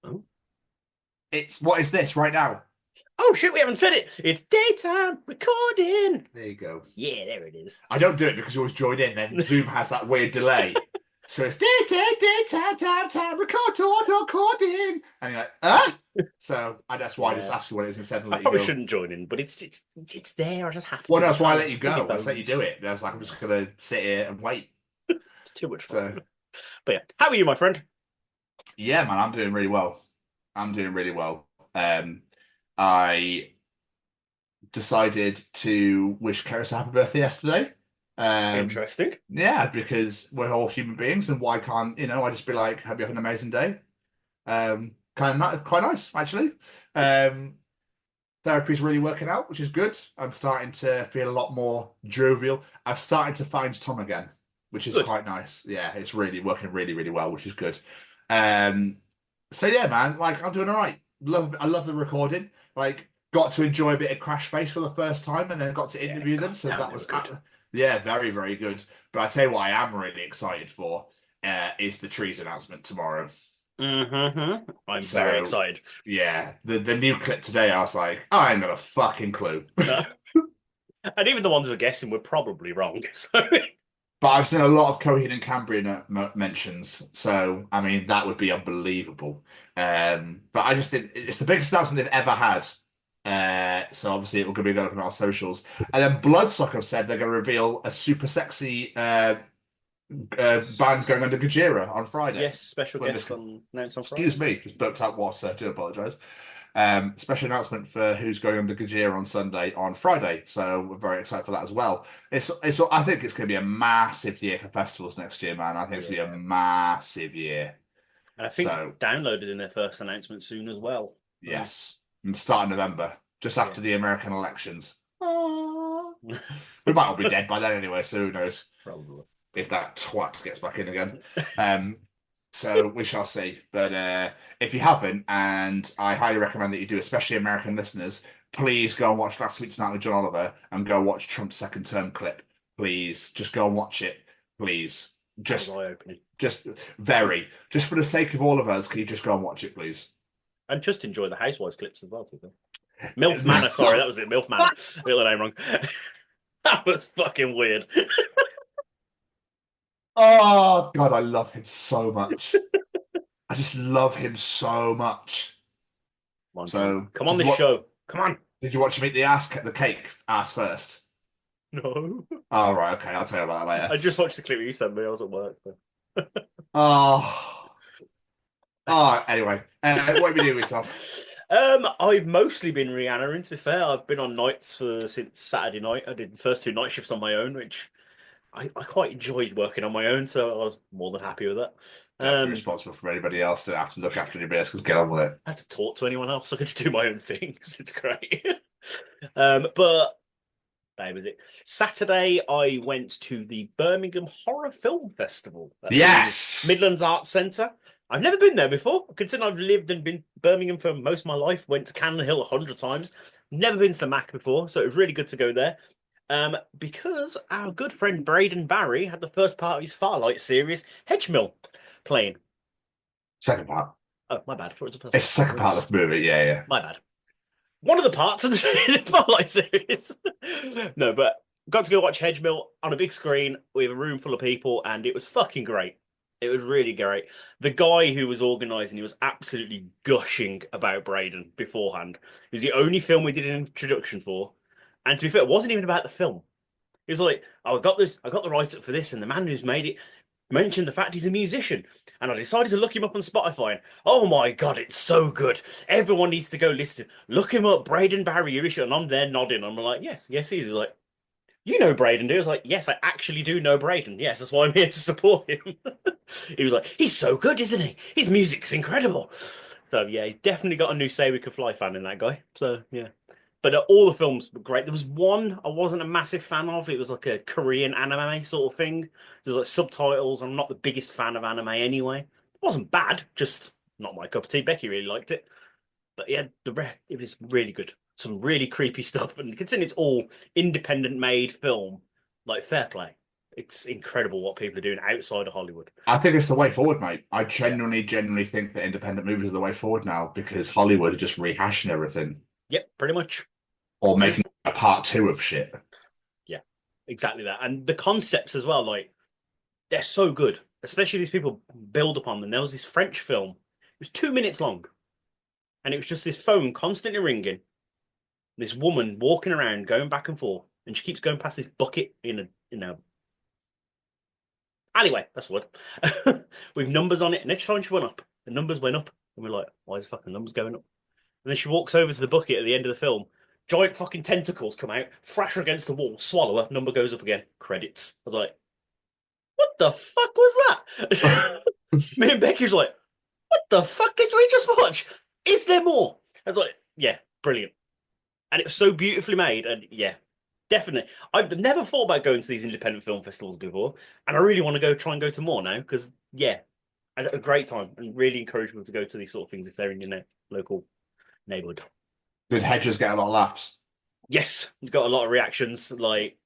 Oh, what is this right now? Oh shit, we haven't said it. It's daytime recording. There you go. Yeah, there it is. I don't do it because you always join in. Then Zoom has that weird delay. So it's time, recording. And you're like, huh? So that's why I just ask you what it is instead of let I you probably go. shouldn't join in, but it's there. I just have to. Well, that's why I let you go. I just let you do it. That's like I'm just gonna sit here and wait. It's too much fun. But yeah, how are you, my friend? Yeah, man, I'm doing really well. I decided to wish Keris a happy birthday yesterday. Interesting. Yeah, because we're all human beings, and why can't I just be like, "Hope you have an amazing day." Quite nice, actually. Therapy's really working out, which is good. I'm starting to feel a lot more jovial. I've started to find Tom again, which is quite nice. Yeah, it's really working really, really well, which is good. So yeah, man, like I'm doing all right. I love the recording. Like, got to enjoy a bit of Crashface for the first time, and then got to interview them. So that was good. Yeah, very, very good. But I tell you what, I am really excited for is the trees announcement tomorrow. Mm-hmm. I'm very excited. Yeah, the new clip today, I was like, I ain't got a fucking clue. And even the ones we're guessing were probably wrong. So. But I've seen a lot of Coheed and Cambrian mentions, so I mean that would be unbelievable. But I just think it's the biggest announcement they've ever had. So obviously it will be going up on our socials. And then Bloodstock have said they're going to reveal a super sexy band going under Gojira on Friday. Yes, special guest announced on Friday. Excuse me, just burped out water. I do apologise. Special announcement for who's going under Gojira on Sunday on Friday. So we're very excited for that as well. I think it's going to be a massive year for festivals next year, man. I think it's going to be a massive year. And I think downloaded in their first announcement soon as well. Yes. And start of November, just after the American elections. We might all be dead by then anyway, so who knows? Probably. If that twat gets back in again. So we shall see. But if you haven't, and I highly recommend that you do, especially American listeners, please go and watch Last Week Tonight with John Oliver and go watch Trump's second term clip. Please, just go and watch it. Please. Just for the sake of all of us, can you just go and watch it, please? And just enjoy the Housewives clips as well. MILF Manor, sorry, that was it. MILF Manor. I got the name wrong. That was fucking weird. Oh, God, I love him so much. I just love him so much. Come on this show. Come on. Did you watch him eat the cake ass first? No. Oh, right, okay, I'll tell you about that later. I just watched the clip you sent me. I was at work. Anyway. What have you doing with yourself? I've mostly been Rihanna, to be fair. I've been on nights since Saturday night. I did the first 2 night shifts on my own, which I quite enjoyed working on my own, so I was more than happy with that. Be responsible for anybody else to have to look after anybody else, because get on with it. I had to talk to anyone else. I could just do my own things. It's great. But that was it. Saturday, I went to the Birmingham Horror Film Festival. Yes! Midlands Arts Centre. I've never been there before. Considering I've lived and been Birmingham for most of my life, went to Cannon Hill 100 times. Never been to the Mac before, so it was really good to go there. Because our good friend Braden Barrie had the first part of his Farlight series, Hedgemill, playing. Second part. Oh, my bad. It's the second part of the movie, yeah. My bad. One of the parts of the Farlight series. No, but got to go watch Hedgemill on a big screen with a room full of people, and it was fucking great. It was really great. The guy who was organising, he was absolutely gushing about Braden beforehand. It was the only film we did an introduction for. And to be fair, it wasn't even about the film. He was like, I got the rights up for this, and the man who's made it mentioned the fact he's a musician, and I decided to look him up on Spotify. And, oh my god, it's so good! Everyone needs to go listen. Look him up, Braden Barrie. And I'm there nodding. I'm like, yes, yes, he's like, you know Braden, do? I was like, yes, I actually do know Braden. Yes, that's why I'm here to support him. He was like, he's so good, isn't he? His music's incredible. So yeah, he's definitely got a new Say We Could Fly fan in that guy. So yeah. But all the films were great. There was one I wasn't a massive fan of. It was like a Korean anime sort of thing. There's like subtitles. I'm not the biggest fan of anime anyway. It wasn't bad, just not my cup of tea. Becky really liked it. But yeah, the rest, it was really good. Some really creepy stuff. And considering it's all independent made film, like fair play. It's incredible what people are doing outside of Hollywood. I think it's the way forward, mate. I genuinely think that independent movies are the way forward now because Hollywood are just rehashing everything. Yep, pretty much. Or making a part 2 of shit. Yeah, exactly that. And the concepts as well, like, they're so good. Especially these people build upon them. There was this French film. It was 2 minutes long. And it was just this phone constantly ringing. This woman walking around, going back and forth. And she keeps going past this bucket in a Anyway, that's what. With numbers on it. And each time she went up, the numbers went up. And we're like, why is the fucking numbers going up? And then she walks over to the bucket at the end of the film. Giant fucking tentacles come out, thrash her against the wall, swallow her, number goes up again, credits. I was like, what the fuck was that? Me and Becky was like, what the fuck did we just watch? Is there more? I was like, yeah, brilliant. And it was so beautifully made, and yeah, definitely. I've never thought about going to these independent film festivals before, and I really want to try and go to more now, because, yeah, I had a great time, and really encourage people to go to these sort of things if they're in your local neighborhood. Did Hedges get a lot of laughs? Yes, got a lot of reactions, like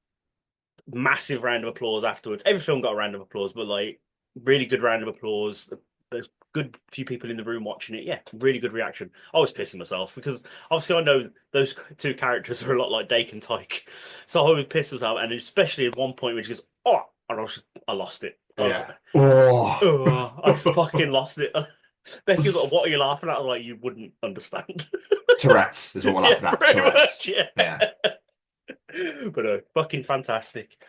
massive round of applause afterwards. Every film got a round of applause, but like really good round of applause. There's good few people in the room watching it. Yeah, really good reaction. I was pissing myself because obviously I know those two characters are a lot like Dake and Tyke, so I was pissed myself, and especially at one point when she goes, "Oh," and I lost it. Yeah. I fucking lost it. Becky was like, "What are you laughing at?" I was like, "You wouldn't understand." Tourette's is what we're laughing at. Tourette's. Much, yeah. But fucking fantastic.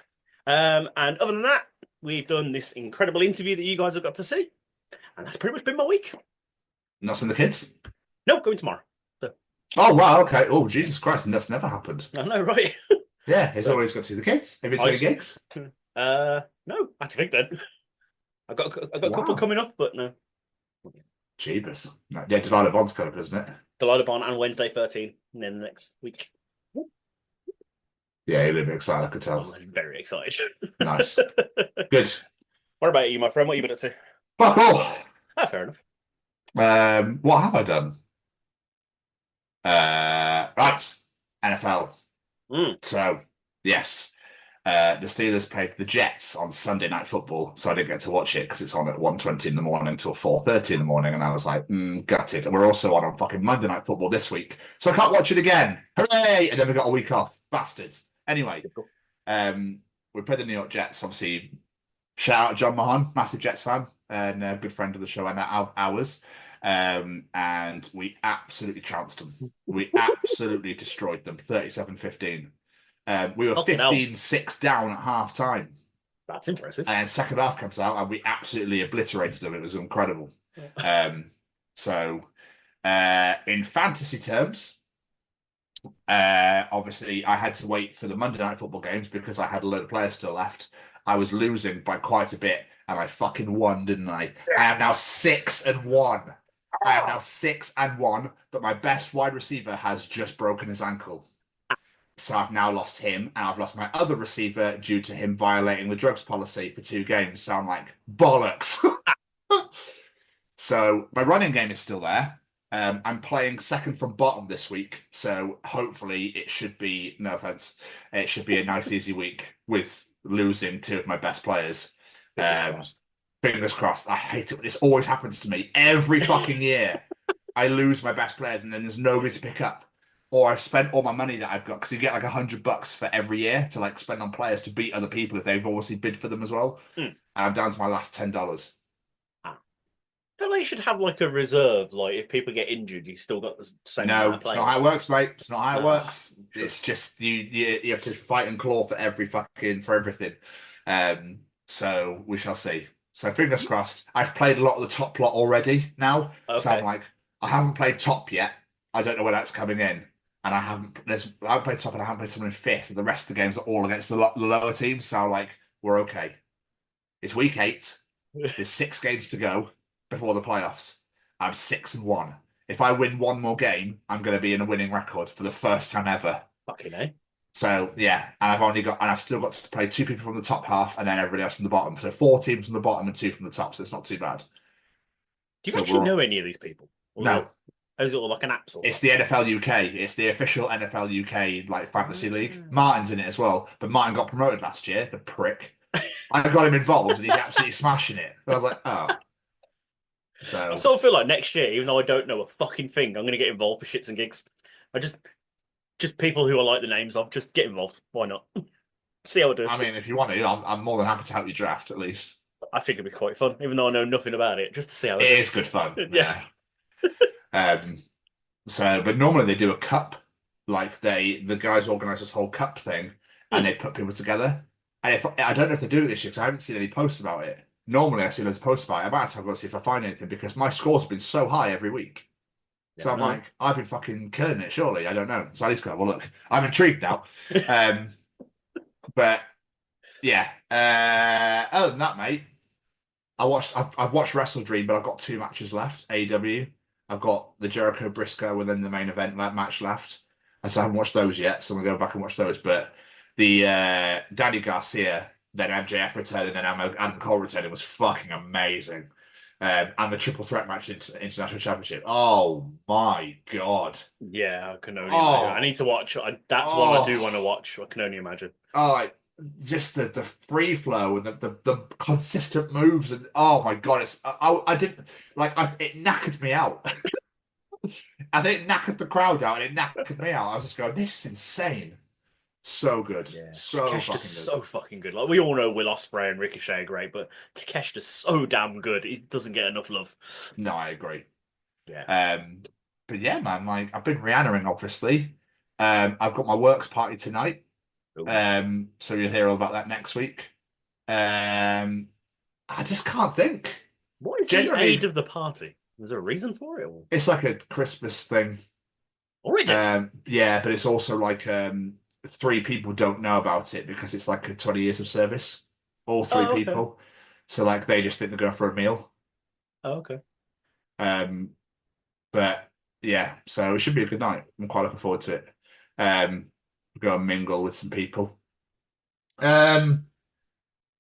And other than that, we've done this incredible interview that you guys have got to see, and that's pretty much been my week. Not seeing the kids? No, going tomorrow. So. Oh wow, okay. Oh Jesus Christ, and that's never happened. I know, right? Yeah, he's always got to see the kids. Have you been to any gigs? No, I had to think then. I got a couple coming up, but no. Jeebus. No, yeah, Delilah Bond's coming up, isn't it? Delilah Bond and Wednesday 13, and then the next week. Yeah, you're a little bit excited, I could tell. I'm very excited. Nice. Good. What about you, my friend? What have you been up to? Fuck all. Fair enough. What have I done? Right. NFL. So, yes. The Steelers played the Jets on Sunday Night Football, so I didn't get to watch it because it's on at 1:20 in the morning till 4:30 in the morning, and I was like, gutted. And we're also on fucking Monday Night Football this week, so I can't watch it again. Hooray! And then we got a week off. Bastards. Anyway, we played the New York Jets. Obviously, shout out John Mahan, massive Jets fan, and a good friend of the show and ours. And we absolutely trounced them. We absolutely destroyed them, 37-15. We were 15-6 down at half time. That's impressive. And second half comes out and we absolutely obliterated them. It was incredible. So in fantasy terms, obviously I had to wait for the Monday Night Football games because I had a load of players still left. I was losing by quite a bit and I fucking won, didn't I? Yes. I am now 6-1. I am now 6-1, but my best wide receiver has just broken his ankle. So I've now lost him, and I've lost my other receiver due to him violating the drugs policy for 2 games. So I'm like, bollocks. So my running game is still there. I'm playing second from bottom this week. So hopefully it should be, no offense, it should be a nice, easy week with losing 2 of my best players. Fingers crossed. I hate it. This always happens to me every fucking year. I lose my best players, and then there's nobody to pick up. Or I've spent all my money that I've got, because you get like $100 for every year to like spend on players to beat other people if they've obviously bid for them as well. And I'm down to my last $10. I feel like you should have like a reserve, like if people get injured, you still got the same amount of players. It's not how it works, mate. It's not how it works. It's just you have to fight and claw for everything. So we shall see. So fingers crossed. I've played a lot of the top plot already now. Okay. So I'm like, I haven't played top yet. I don't know where that's coming in. And I haven't played top and I haven't played someone in fifth. And the rest of the games are all against the lower teams. So I'm like, we're okay. It's week 8. There's 6 games to go before the playoffs. I'm 6-1. If I win one more game, I'm going to be in a winning record for the first time ever. Fucking A. So yeah, and I've still got to play 2 people from the top half and then everybody else from the bottom. So 4 teams from the bottom and 2 from the top. So it's not too bad. Do you actually know any of these people? Or No. Is it all like an app? It's the NFL UK. It's the official NFL UK like fantasy league. Martin's in it as well, but Martin got promoted last year. The prick. I got him involved, and he's absolutely smashing it. I was like, oh. So I sort of feel like next year, even though I don't know a fucking thing, I'm going to get involved for shits and gigs. I just people who I like the names of, just get involved. Why not? See how I do. I mean, if you want to, I'm more than happy to help you draft at least. I think it'd be quite fun, even though I know nothing about it, just to see how It is good fun. Yeah. But normally they do a cup, like the guys organise this whole cup thing, and they put people together. And I don't know if they do it this year because I haven't seen any posts about it. Normally I see those posts about it. I might have to go see if I find anything because my scores have been so high every week. So I'm like, I've been fucking killing it. Surely I don't know. So I need to go have a look. I'm intrigued now. But yeah. Other than that, mate, I've watched Wrestle Dream, but I've got 2 matches left. AEW. I've got the Jericho Briscoe and then the main event match left. And so I haven't watched those yet, so I'm gonna go back and watch those. But the Danny Garcia, then MJF returning, then Adam Cole returning was fucking amazing. And the triple threat match international championship. Oh my god! Yeah, I can only imagine. I need to watch. That's one I do want to watch. I can only imagine. Oh, just the free flow and the consistent moves and oh my god, I didn't like it knackered me out. I think it knackered the crowd out and it knackered me out. I was just going, this is insane. So good. Yeah. So Takeshita's fucking good. so fucking good. Like we all know Will Ospreay and Ricochet are great, but Takeshita's so damn good. He doesn't get enough love. No, I agree. Yeah. But yeah, man, like I've been Rihannaing, obviously. I've got my works party tonight. So you'll hear all about that next week. I just can't think. What is the aid of the party? Is there a reason for it? Or? It's like a Christmas thing. Already? Yeah, but it's also like 3 people don't know about it because it's like a 20 years of service. All 3 people. So like they just think they're going for a meal. Oh, okay. But yeah, so it should be a good night. I'm quite looking forward to it. Go and mingle with some people. But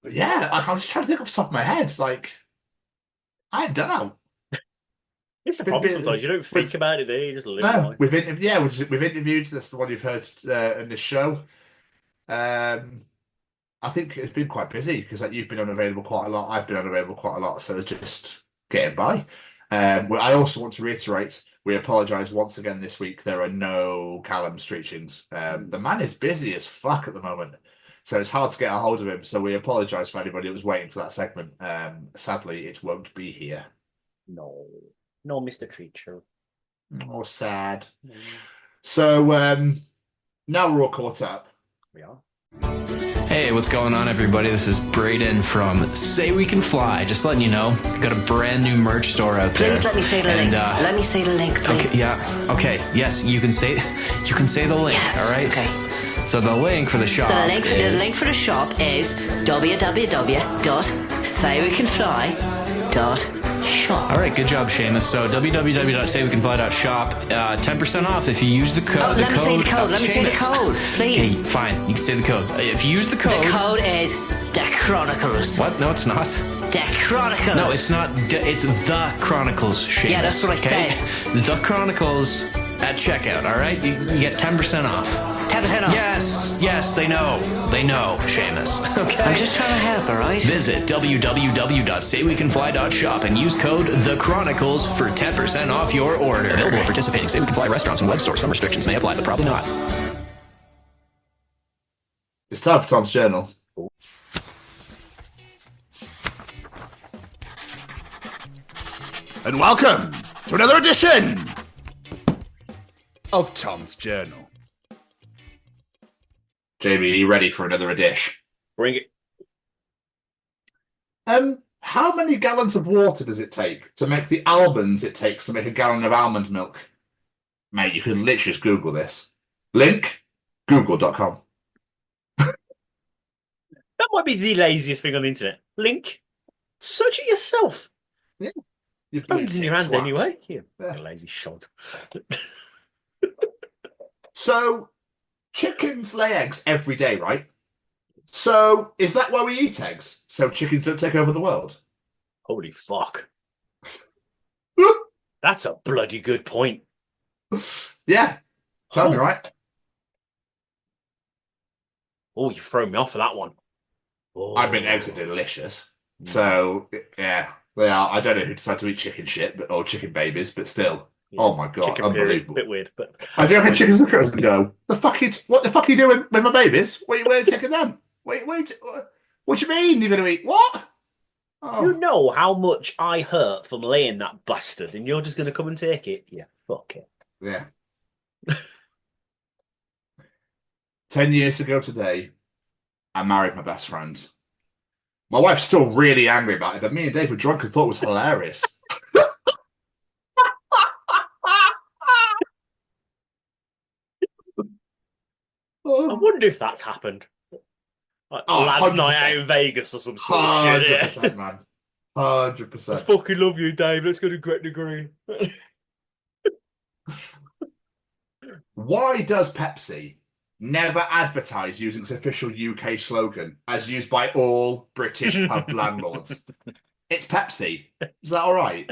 yeah, I'm just trying to think off the top of my head. Like, I don't know. It's a problem sometimes. You don't think about it, there. You just live life. We've interviewed. That's the one you've heard in this show. I think it's been quite busy because like you've been unavailable quite a lot. I've been unavailable quite a lot, so it's just getting by. I also want to reiterate. We apologise once again this week. There are no Callum Streetchings. The man is busy as fuck at the moment. So it's hard to get a hold of him. So we apologise for anybody that was waiting for that segment. Sadly, it won't be here. No, Mr. Treacher. Oh, sad. So now we're all caught up. We are. Hey, what's going on, everybody? This is Braden from Say We Can Fly. Just letting you know, got a brand new merch store out there. Please let me say the link. Let me say the link, please. Okay, yeah. Okay. Yes, you can say the link. Yes, all right. Okay. So the link for the shop. So the link for the shop is www.saywecanfly.shop. All right, good job, Seamus. So www.saywecanfly.shop. 10% off if you use the code. Oh, let me say the code. Let me say the code, please. Okay, fine. You can say the code. If you use the code. The code is The Chronicles. What? No, it's not. The Chronicles. No, it's not. It's The Chronicles, Seamus. Yeah, that's what I said. The Chronicles at checkout, all right? You get 10% off. 10% off? Yes, they know. They know, Seamus. Okay? I'm just trying to help, all right? Visit www.saywecanfly.shop and use code The Chronicles for 10% off your order. Available at participating Say We Can Fly restaurants and web stores. Some restrictions may apply, but probably not. It's time for Tom's Journal. And welcome to another edition of Tom's Journal. Jamie, are you ready for another dish? Bring it. How many gallons of water does it take to make the almonds it takes to make a gallon of almond milk? Mate, you can literally just Google this. Link, google.com. That might be the laziest thing on the internet. Link. Search it yourself. Yeah. Phone's in your hand twat. anyway. You Yeah. lazy shod. So, chickens lay eggs every day, right? So, is that why we eat eggs? So chickens don't take over the world? Holy fuck. That's a bloody good point. Yeah. Tell me, right? Oh, you throw me off for that one. Oh. I mean, eggs are delicious. So, yeah, they are. I don't know who decided to eat chicken shit or chicken babies, but still. Yeah. Oh my God, chicken unbelievable. Bit weird, but I do reckon chickens look at us and go, what the fuck are you doing with my babies? Where are you taking them? Wait, what do you mean you're going to eat? What? Oh. You know how much I hurt from laying that bastard, and you're just going to come and take it? Yeah, fuck it. Yeah. 10 years ago today, I married my best friend. My wife's still really angry about it, but me and Dave were drunk and thought it was hilarious. I wonder if that's happened. Like, lads' 100%. night out in Vegas or some sort of shit. 100%, Yeah. man. 100%. I fucking love you, Dave. Let's go to Gretna Green. Why does Pepsi never advertise using its official UK slogan as used by all British pub landlords? It's Pepsi. Is that all right?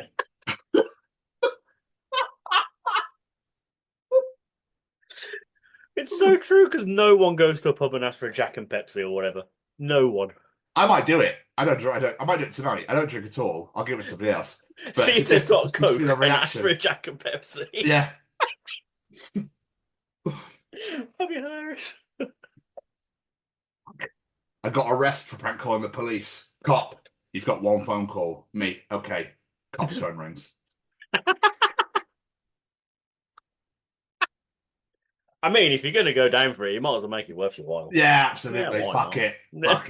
It's so true because no one goes to a pub and asks for a Jack and Pepsi or whatever. No one. I might do it. I might do it tonight. I don't drink at all. I'll give it to somebody else. But See if they've got a Coke see the and ask reaction. for a Jack and Pepsi. Yeah. That'd be hilarious. I got arrested for prank calling the police. Cop. He's got one phone call. Me. Okay. Cop's phone rings. I mean, if you're going to go down for it, you might as well make it worth your while. Yeah, absolutely. Yeah, why Fuck not? it. Fuck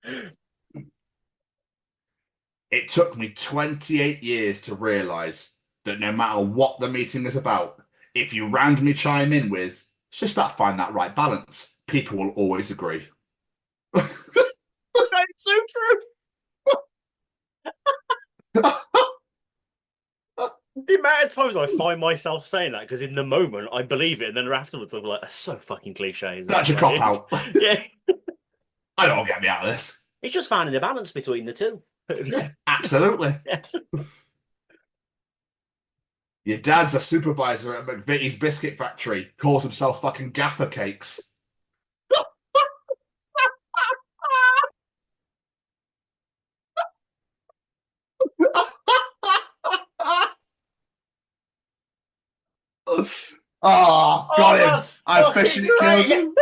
it. It took me 28 years to realise that no matter what the meeting is about, if you randomly chime in with, it's just about finding that right balance, people will always agree. That's so true. The amount of times I find myself saying that, because in the moment I believe it, and then afterwards I'm like, that's so fucking cliche. Isn't That's it? a cop out. Yeah. I don't get me out of this. It's just finding the balance between the two. Absolutely. Yeah. Your dad's a supervisor at McVitie's biscuit factory. Calls himself fucking gaffer cakes. Oh, got him. I officially killed him.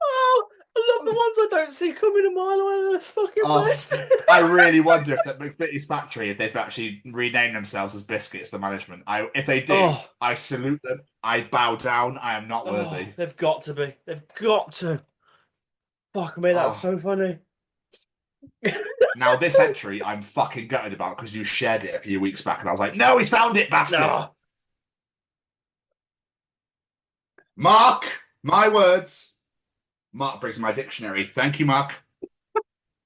Oh, I love the ones I don't see coming a mile away. They're fucking best. I really wonder if that McVitie's factory, if they've actually renamed themselves as Biscuits, the management. If they do, I salute them. I bow down. I am not worthy. They've got to be. They've got to. Fuck me, that's so funny. Now, this entry I'm fucking gutted about because you shared it a few weeks back and I was like, no, he's found it, bastard. No. Mark, my words. Mark brings my dictionary. Thank you, Mark.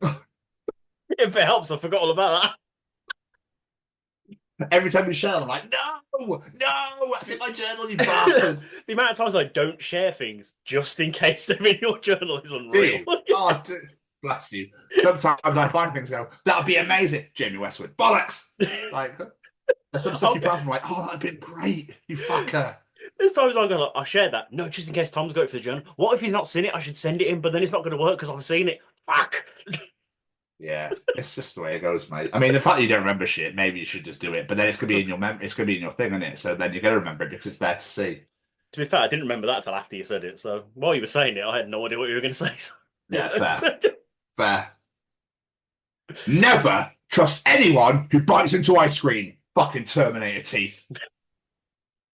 If it helps, I forgot all about that. Every time we share, I'm like, no, that's in my journal, you bastard. The amount of times I don't share things just in case they're in your journal is unreal. Oh, bless you. Sometimes I find things and go, that'd be amazing. Jamie Westwood. Bollocks. Like, there's some stuff you put up, I'm like, oh, that'd been great, you fucker. There's times I go, like, I shared that. No, just in case Tom's got it for the journal. What if he's not seen it? I should send it in, but then it's not going to work because I've seen it. Fuck. Yeah, it's just the way it goes, mate. I mean, the fact that you don't remember shit, maybe you should just do it. But then it's gonna be in your it's gonna be in your thing, isn't it? So then you're gonna remember it because it's there to see. To be fair, I didn't remember that till after you said it. So while you were saying it, I had no idea what you were going to say. So. Yeah, fair. Fair. Never trust anyone who bites into ice cream. Fucking Terminator teeth.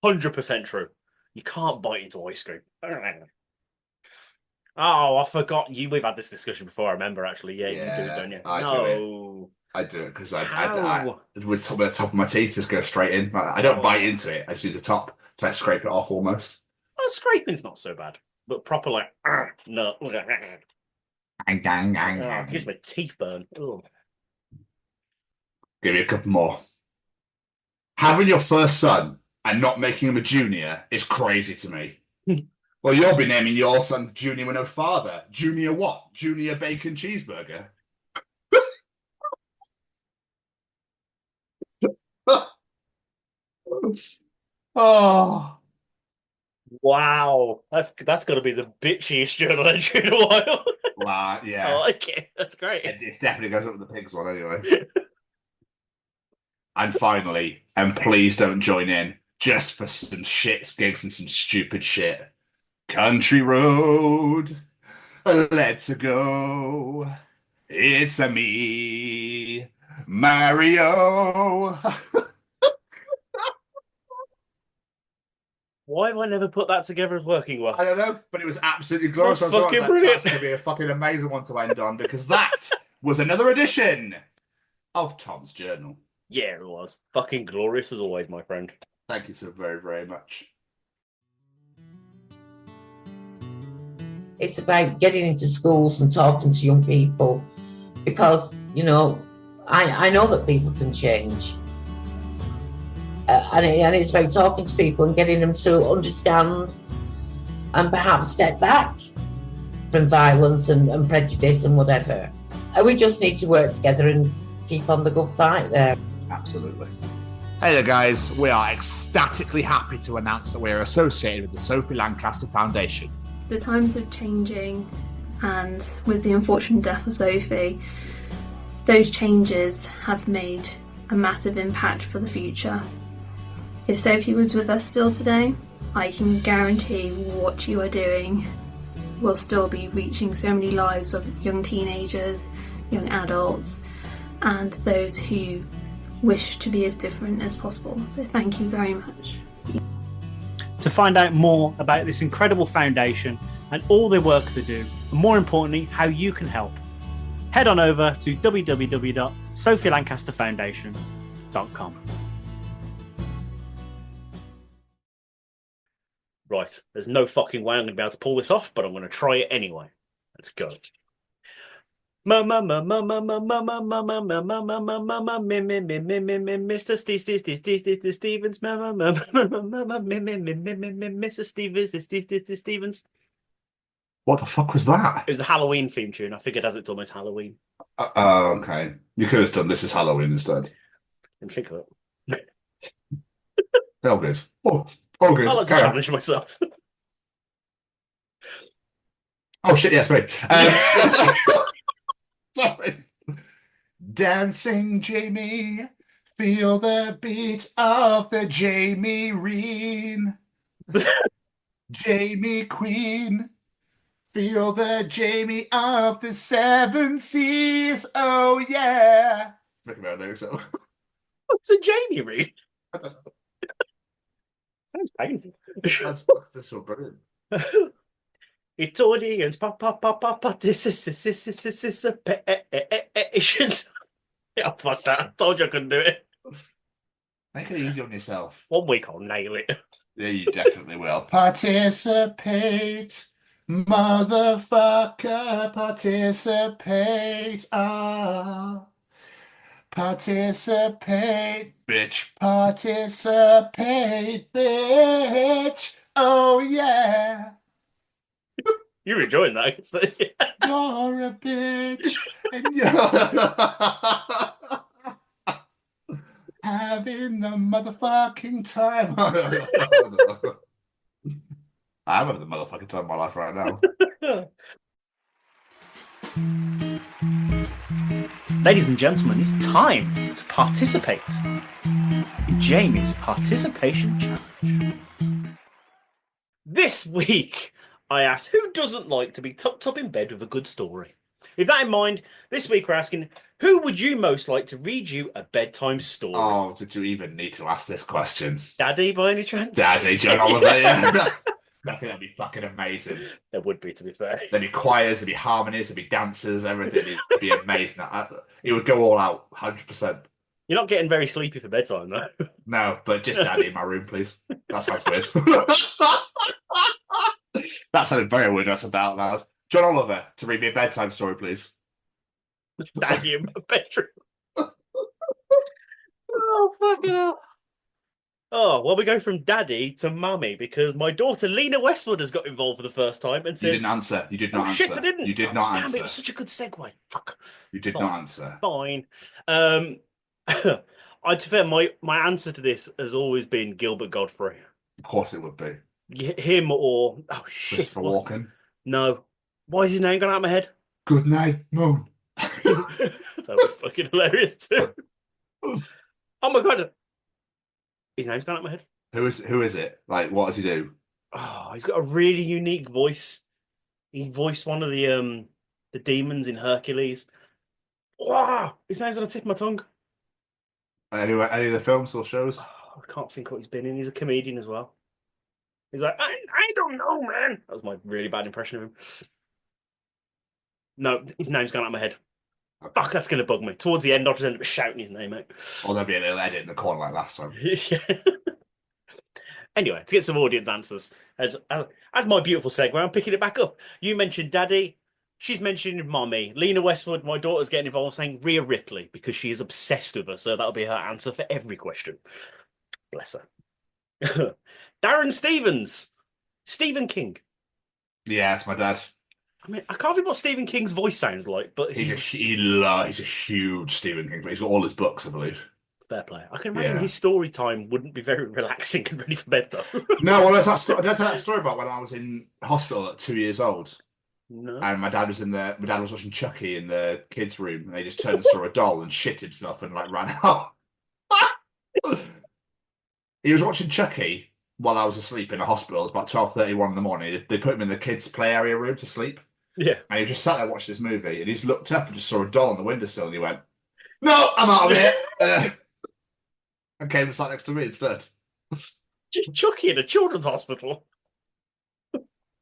100% true. You can't bite into ice cream. Oh, I forgot you. We've had this discussion before. I remember actually. Yeah, you do it, don't you? I do it because I with the top of my teeth just go straight in. I don't bite into it. I just do the top to scrape it off almost. Well, scraping's not so bad, but proper like no. It gives my teeth burn. Ugh. Give me a couple more. Having your first son and not making him a junior is crazy to me. Well, you'll be naming your son Junior with no father. Junior what? Junior bacon cheeseburger. Oh. Wow, that's got to be the bitchiest journal entry in a while. Wow, yeah. I like it. That's great. It definitely goes up with the pigs one anyway. And finally, and please don't join in, just for some shits, gigs, and some stupid shit. Country road, let's go. It's a me, Mario. Why have I never put that together as working well? I don't know, but it was absolutely glorious. That's fucking brilliant. That's going to be a fucking amazing one to end on, because that was another edition of Tom's Journal. Yeah, it was. Fucking glorious as always, my friend. Thank you so very, very much. It's about getting into schools and talking to young people because, you know, I know that people can change. And it's about talking to people and getting them to understand and perhaps step back from violence and prejudice and whatever. And we just need to work together and keep on the good fight there. Absolutely. Hey there, guys. We are ecstatically happy to announce that we are associated with the Sophie Lancaster Foundation. The times are changing, and with the unfortunate death of Sophie, those changes have made a massive impact for the future. If Sophie was with us still today, I can guarantee what you are doing will still be reaching so many lives of young teenagers, young adults, and those who wish to be as different as possible. So thank you very much. To find out more about this incredible foundation and all the work they do, and more importantly, how you can help, head on over to www.sophielancasterfoundation.com. Right, there's no fucking way I'm going to be able to pull this off, but I'm going to try it anyway. Let's go. Mr. Stevens, Mr. Stevens. What the fuck was that? It was the Halloween theme tune. I figured as it's almost Halloween. Okay. You could have done This Is Halloween instead. Didn't think of it. All good. All good. I like to challenge myself. Oh shit! Yes, sorry. Sorry. Dancing Jamie, feel the beat of the Jamie Reen. Jamie Queen, feel the Jamie of the Seven Seas. Oh yeah. Look about there, so. What's a Jamie Reen? Sounds painful. That's so brilliant. It's audience participations. Yeah, fuck that. I told you I couldn't do it. Make it easy on yourself. 1 week I'll nail it. Yeah, you definitely will. Participate, motherfucker, participate. Participate, bitch. Participate, bitch. Oh, yeah. You're enjoying that. You're a bitch. And you're having a motherfucking time. I'm having the motherfucking time of my life right now. Ladies and gentlemen, it's time to participate in Jamie's Participation Challenge. This week, I asked who doesn't like to be tucked up in bed with a good story. With that in mind, this week we're asking, who would you most like to read you a bedtime story? Oh, did you even need to ask this question? Daddy, by any chance? Daddy, John Oliver, yeah. I think that'd be fucking amazing. There would be, to be fair. There'd be choirs, there'd be harmonies, there'd be dancers, everything. It'd be amazing. It would go all out, 100%. You're not getting very sleepy for bedtime, though. No, but just Daddy in my room, please. That sounds weird. That sounded very weird when I said that out loud. John Oliver, to read me a bedtime story, please. Daddy in my bedroom. Oh, fucking hell. Oh, well, we go from daddy to mummy because my daughter Lena Westwood has got involved for the first time and says... You didn't answer. You did not answer. Shit, I didn't. You did not answer. Damn, it was such a good segue. Fuck. You did Fine. not answer. Fine. To be fair, my answer to this has always been Gilbert Godfrey. Of course it would be. Him or... Oh, shit. Christopher Walken. No. Why is his name gone out of my head? Good night, Moon. That would be fucking hilarious too. Oh my god. His name's gone out of my head. Who is it? Like, what does he do? Oh, he's got a really unique voice. He voiced one of the demons in Hercules. Wow, his name's on the tip of my tongue. Any of the films or shows? Oh, I can't think what he's been in. He's a comedian as well. He's like, I don't know, man. That was my really bad impression of him. No, his name's gone out of my head. Okay. Fuck, that's going to bug me. Towards the end, I'll just end up shouting his name out. Or there'll be a little edit in the corner like last time. Yeah. Anyway, to get some audience answers, as my beautiful segue, I'm picking it back up. You mentioned Daddy. She's mentioned Mommy. Lena Westwood, my daughter's getting involved, saying Rhea Ripley because she is obsessed with her. So that'll be her answer for every question. Bless her. Darren Stevens. Stephen King. Yeah, it's my dad. I mean, I can't think what Stephen King's voice sounds like, but he's a huge Stephen King fan. He's got all his books, I believe. Fair play. I can imagine his story time wouldn't be very relaxing and ready for bed, though. No, well, that's that story about when I was in hospital at 2 years old. No. And my dad was watching Chucky in the kids' room, and they just turned and saw a doll and shit himself and like ran out. He was watching Chucky while I was asleep in a hospital. It was about 12:31 in the morning. They put him in the kids' play area room to sleep. Yeah. And he just sat there watching this movie, and he just looked up and just saw a doll on the windowsill, and he went, "No, I'm out of here." And came and sat next to me instead. Chucky in a children's hospital.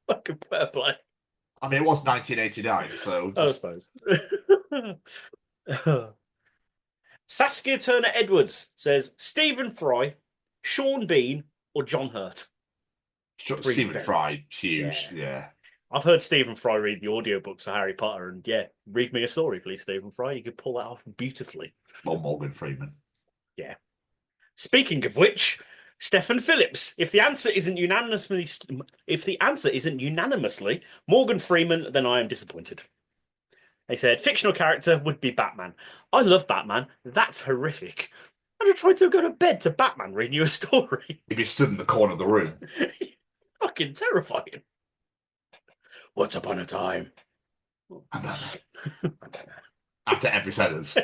Fucking fair play. I mean, it was 1989, so... I suppose. Saskia Turner-Edwards says, Stephen Fry, Sean Bean, or John Hurt? Stephen Fry, huge, yeah. I've heard Stephen Fry read the audiobooks for Harry Potter, and yeah, read me a story, please, Stephen Fry. You could pull that off beautifully. Or Morgan Freeman. Yeah. Speaking of which, Stephen Phillips. If the answer isn't unanimously, Morgan Freeman, then I am disappointed. They said fictional character would be Batman. I love Batman. That's horrific. I'd have tried to go to bed to Batman reading you a story. He'd be stood in the corner of the room. Fucking terrifying. Once upon a time. After every sentence.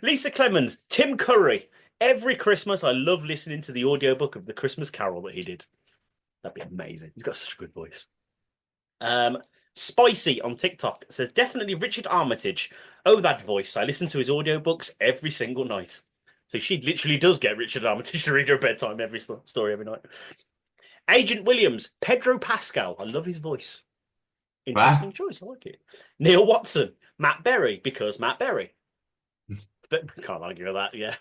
Lisa Clemens, Tim Curry. Every Christmas, I love listening to the audiobook of the Christmas Carol that he did. That'd be amazing. He's got such a good voice. Spicy on TikTok says, definitely Richard Armitage. Oh, that voice. I listen to his audiobooks every single night. So she literally does get Richard Armitage to read her bedtime every story every night. Agent Williams, Pedro Pascal. I love his voice. Interesting choice. I like it. Neil Watson, Matt Berry, because Matt Berry. Can't argue with that, yeah.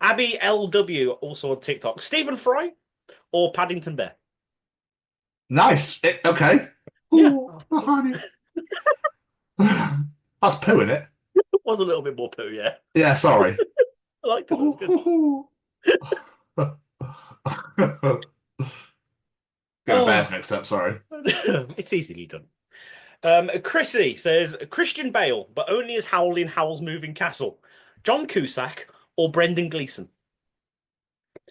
Abby LW, also on TikTok. Stephen Fry or Paddington Bear? Nice. Okay. Yeah. Ooh, that's poo, in it? It was a little bit more poo, yeah. Yeah, sorry. I liked it. It was good. Got bears mixed up, sorry. It's easily done. Chrissy says Christian Bale, but only as Howl in Howl's Moving Castle. John Cusack or Brendan Gleeson.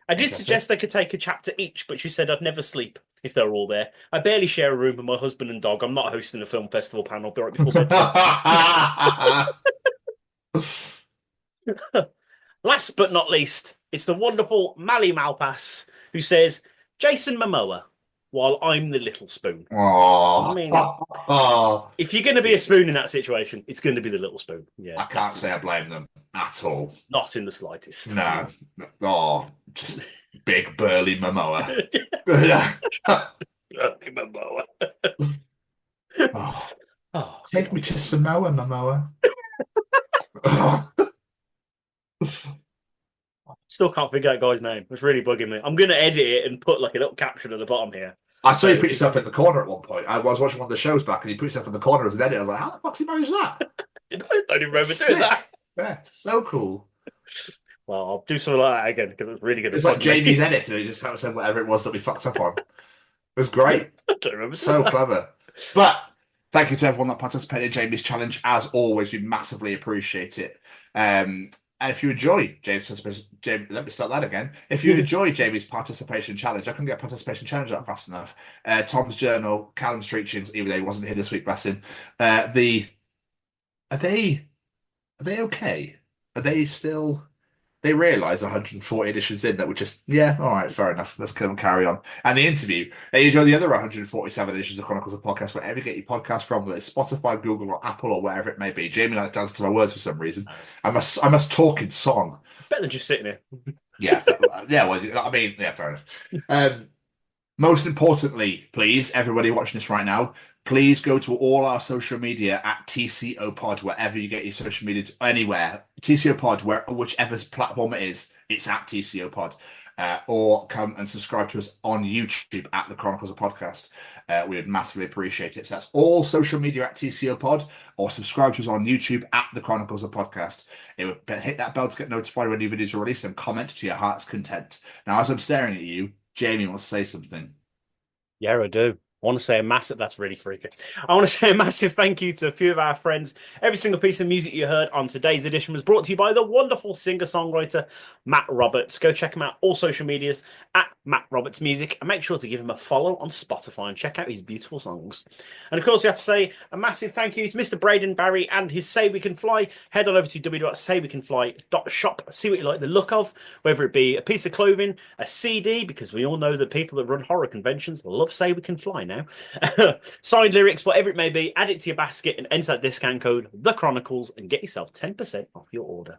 I did suggest they could take a chapter each, but she said I'd never sleep if they were all there. I barely share a room with my husband and dog. I'm not hosting a film festival panel. I'll be right before bedtime. Last but not least, it's the wonderful Mally Malpass who says Jason Momoa while I'm the little spoon. Oh, I mean, oh, if you're going to be a spoon in that situation, it's going to be the little spoon. Yeah, I can't say I blame them at all. not in the slightest. No. Oh, just big burly Momoa. Momoa. Oh, take me to Samoa, Momoa. Oh. Still can't figure out that guy's name. It's really bugging me. I'm going to edit it and put like a little caption at the bottom here. I saw you put yourself in the corner at one point. I was watching one of the shows back, and you put yourself in the corner as an editor. I was like, how the fuck's he managed that? I don't even remember doing that. Yeah, so cool. Well, I'll do something like that again because it's really good. It's like Jamie's edit, and he just kind of said whatever it was that we fucked up on. It was great. I don't remember. So clever. But thank you to everyone that participated in Jamie's challenge. As always, we massively appreciate it. And if you enjoy let me start that again. If you enjoy Jamie's participation challenge, I can get participation challenge out fast enough. Tom's Journal, Callum's Treachings, even though he wasn't here this week, bless him. Are they okay? Are they still? They realise 140 editions in that we're just, yeah, all right, fair enough. Let's carry on. And the interview, they enjoy the other 147 editions of Chronicles of Podcast, wherever you get your podcast from, whether it's Spotify, Google, or Apple, or wherever it may be. Jamie likes to dance to my words for some reason. I must talk in song. Better than just sitting here. Yeah, yeah. Well, I mean, yeah, fair enough. Most importantly, please, everybody watching this right now, please go to all our social media at TCO Pod, wherever you get your social media, anywhere. TCO Pod, whichever platform it is, it's at TCO Pod. Or come and subscribe to us on YouTube at the Chronicles of Podcast. We would massively appreciate it. So that's all social media at TCO Pod, or subscribe to us on YouTube at the Chronicles of Podcast. It would hit that bell to get notified when new videos are released and comment to your heart's content. Now, as I'm staring at you, Jamie wants to say something. Yeah, I do. I want to say a massive, that's really freaky. I want to say a massive thank you to a few of our friends. Every single piece of music you heard on today's edition was brought to you by the wonderful singer-songwriter, Matt Roberts. Go check him out, all social medias, at Matt Roberts Music, and make sure to give him a follow on Spotify and check out his beautiful songs. And of course, we have to say a massive thank you to Mr. Braden Barrie and his Say We Can Fly. Head on over to www.saywecanfly.shop. See what you like the look of, whether it be a piece of clothing, a CD, because we all know that people that run horror conventions love Say We Can Fly now. Signed lyrics, whatever it may be, add it to your basket and enter that discount code, The Chronicles, and get yourself 10% off your order.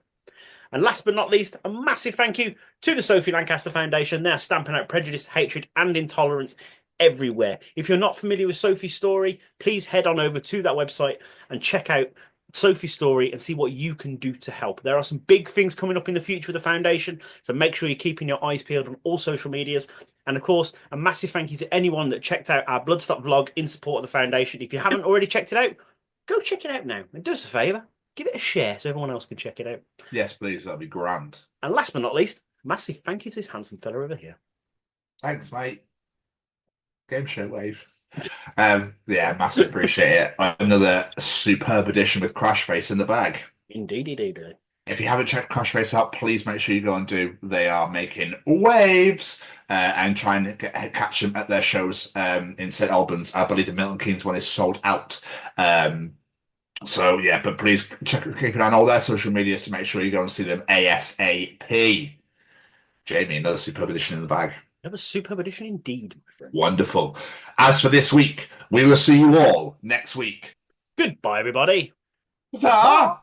And last but not least, a massive thank you to the Sophie Lancaster Foundation. They're stamping out prejudice, hatred, and intolerance everywhere. If you're not familiar with Sophie's story, please head on over to that website and check out Sophie's story and see what you can do to help. There are some big things coming up in the future with the foundation, so make sure you're keeping your eyes peeled on all social medias. And of course, a massive thank you to anyone that checked out our Bloodstock vlog in support of the foundation. If you haven't already checked it out, go check it out now. And do us a favour, give it a share so everyone else can check it out. Yes, please, that'd be grand. And last but not least, massive thank you to this handsome fella over here. Thanks, mate. Game show wave. Yeah, massive appreciate it. Another superb edition with Crashface in the bag. Indeed. If you haven't checked Crashface out, please make sure you go and do. They are making waves and try and catch them at their shows in St Albans. I believe the Milton Keynes one is sold out. So yeah, but please keep an eye on all their social medias to make sure you go and see them ASAP. Jamie, another superb edition in the bag. Another superb edition indeed, my friend. Wonderful. As for this week, we will see you all next week. Goodbye, everybody. Bye.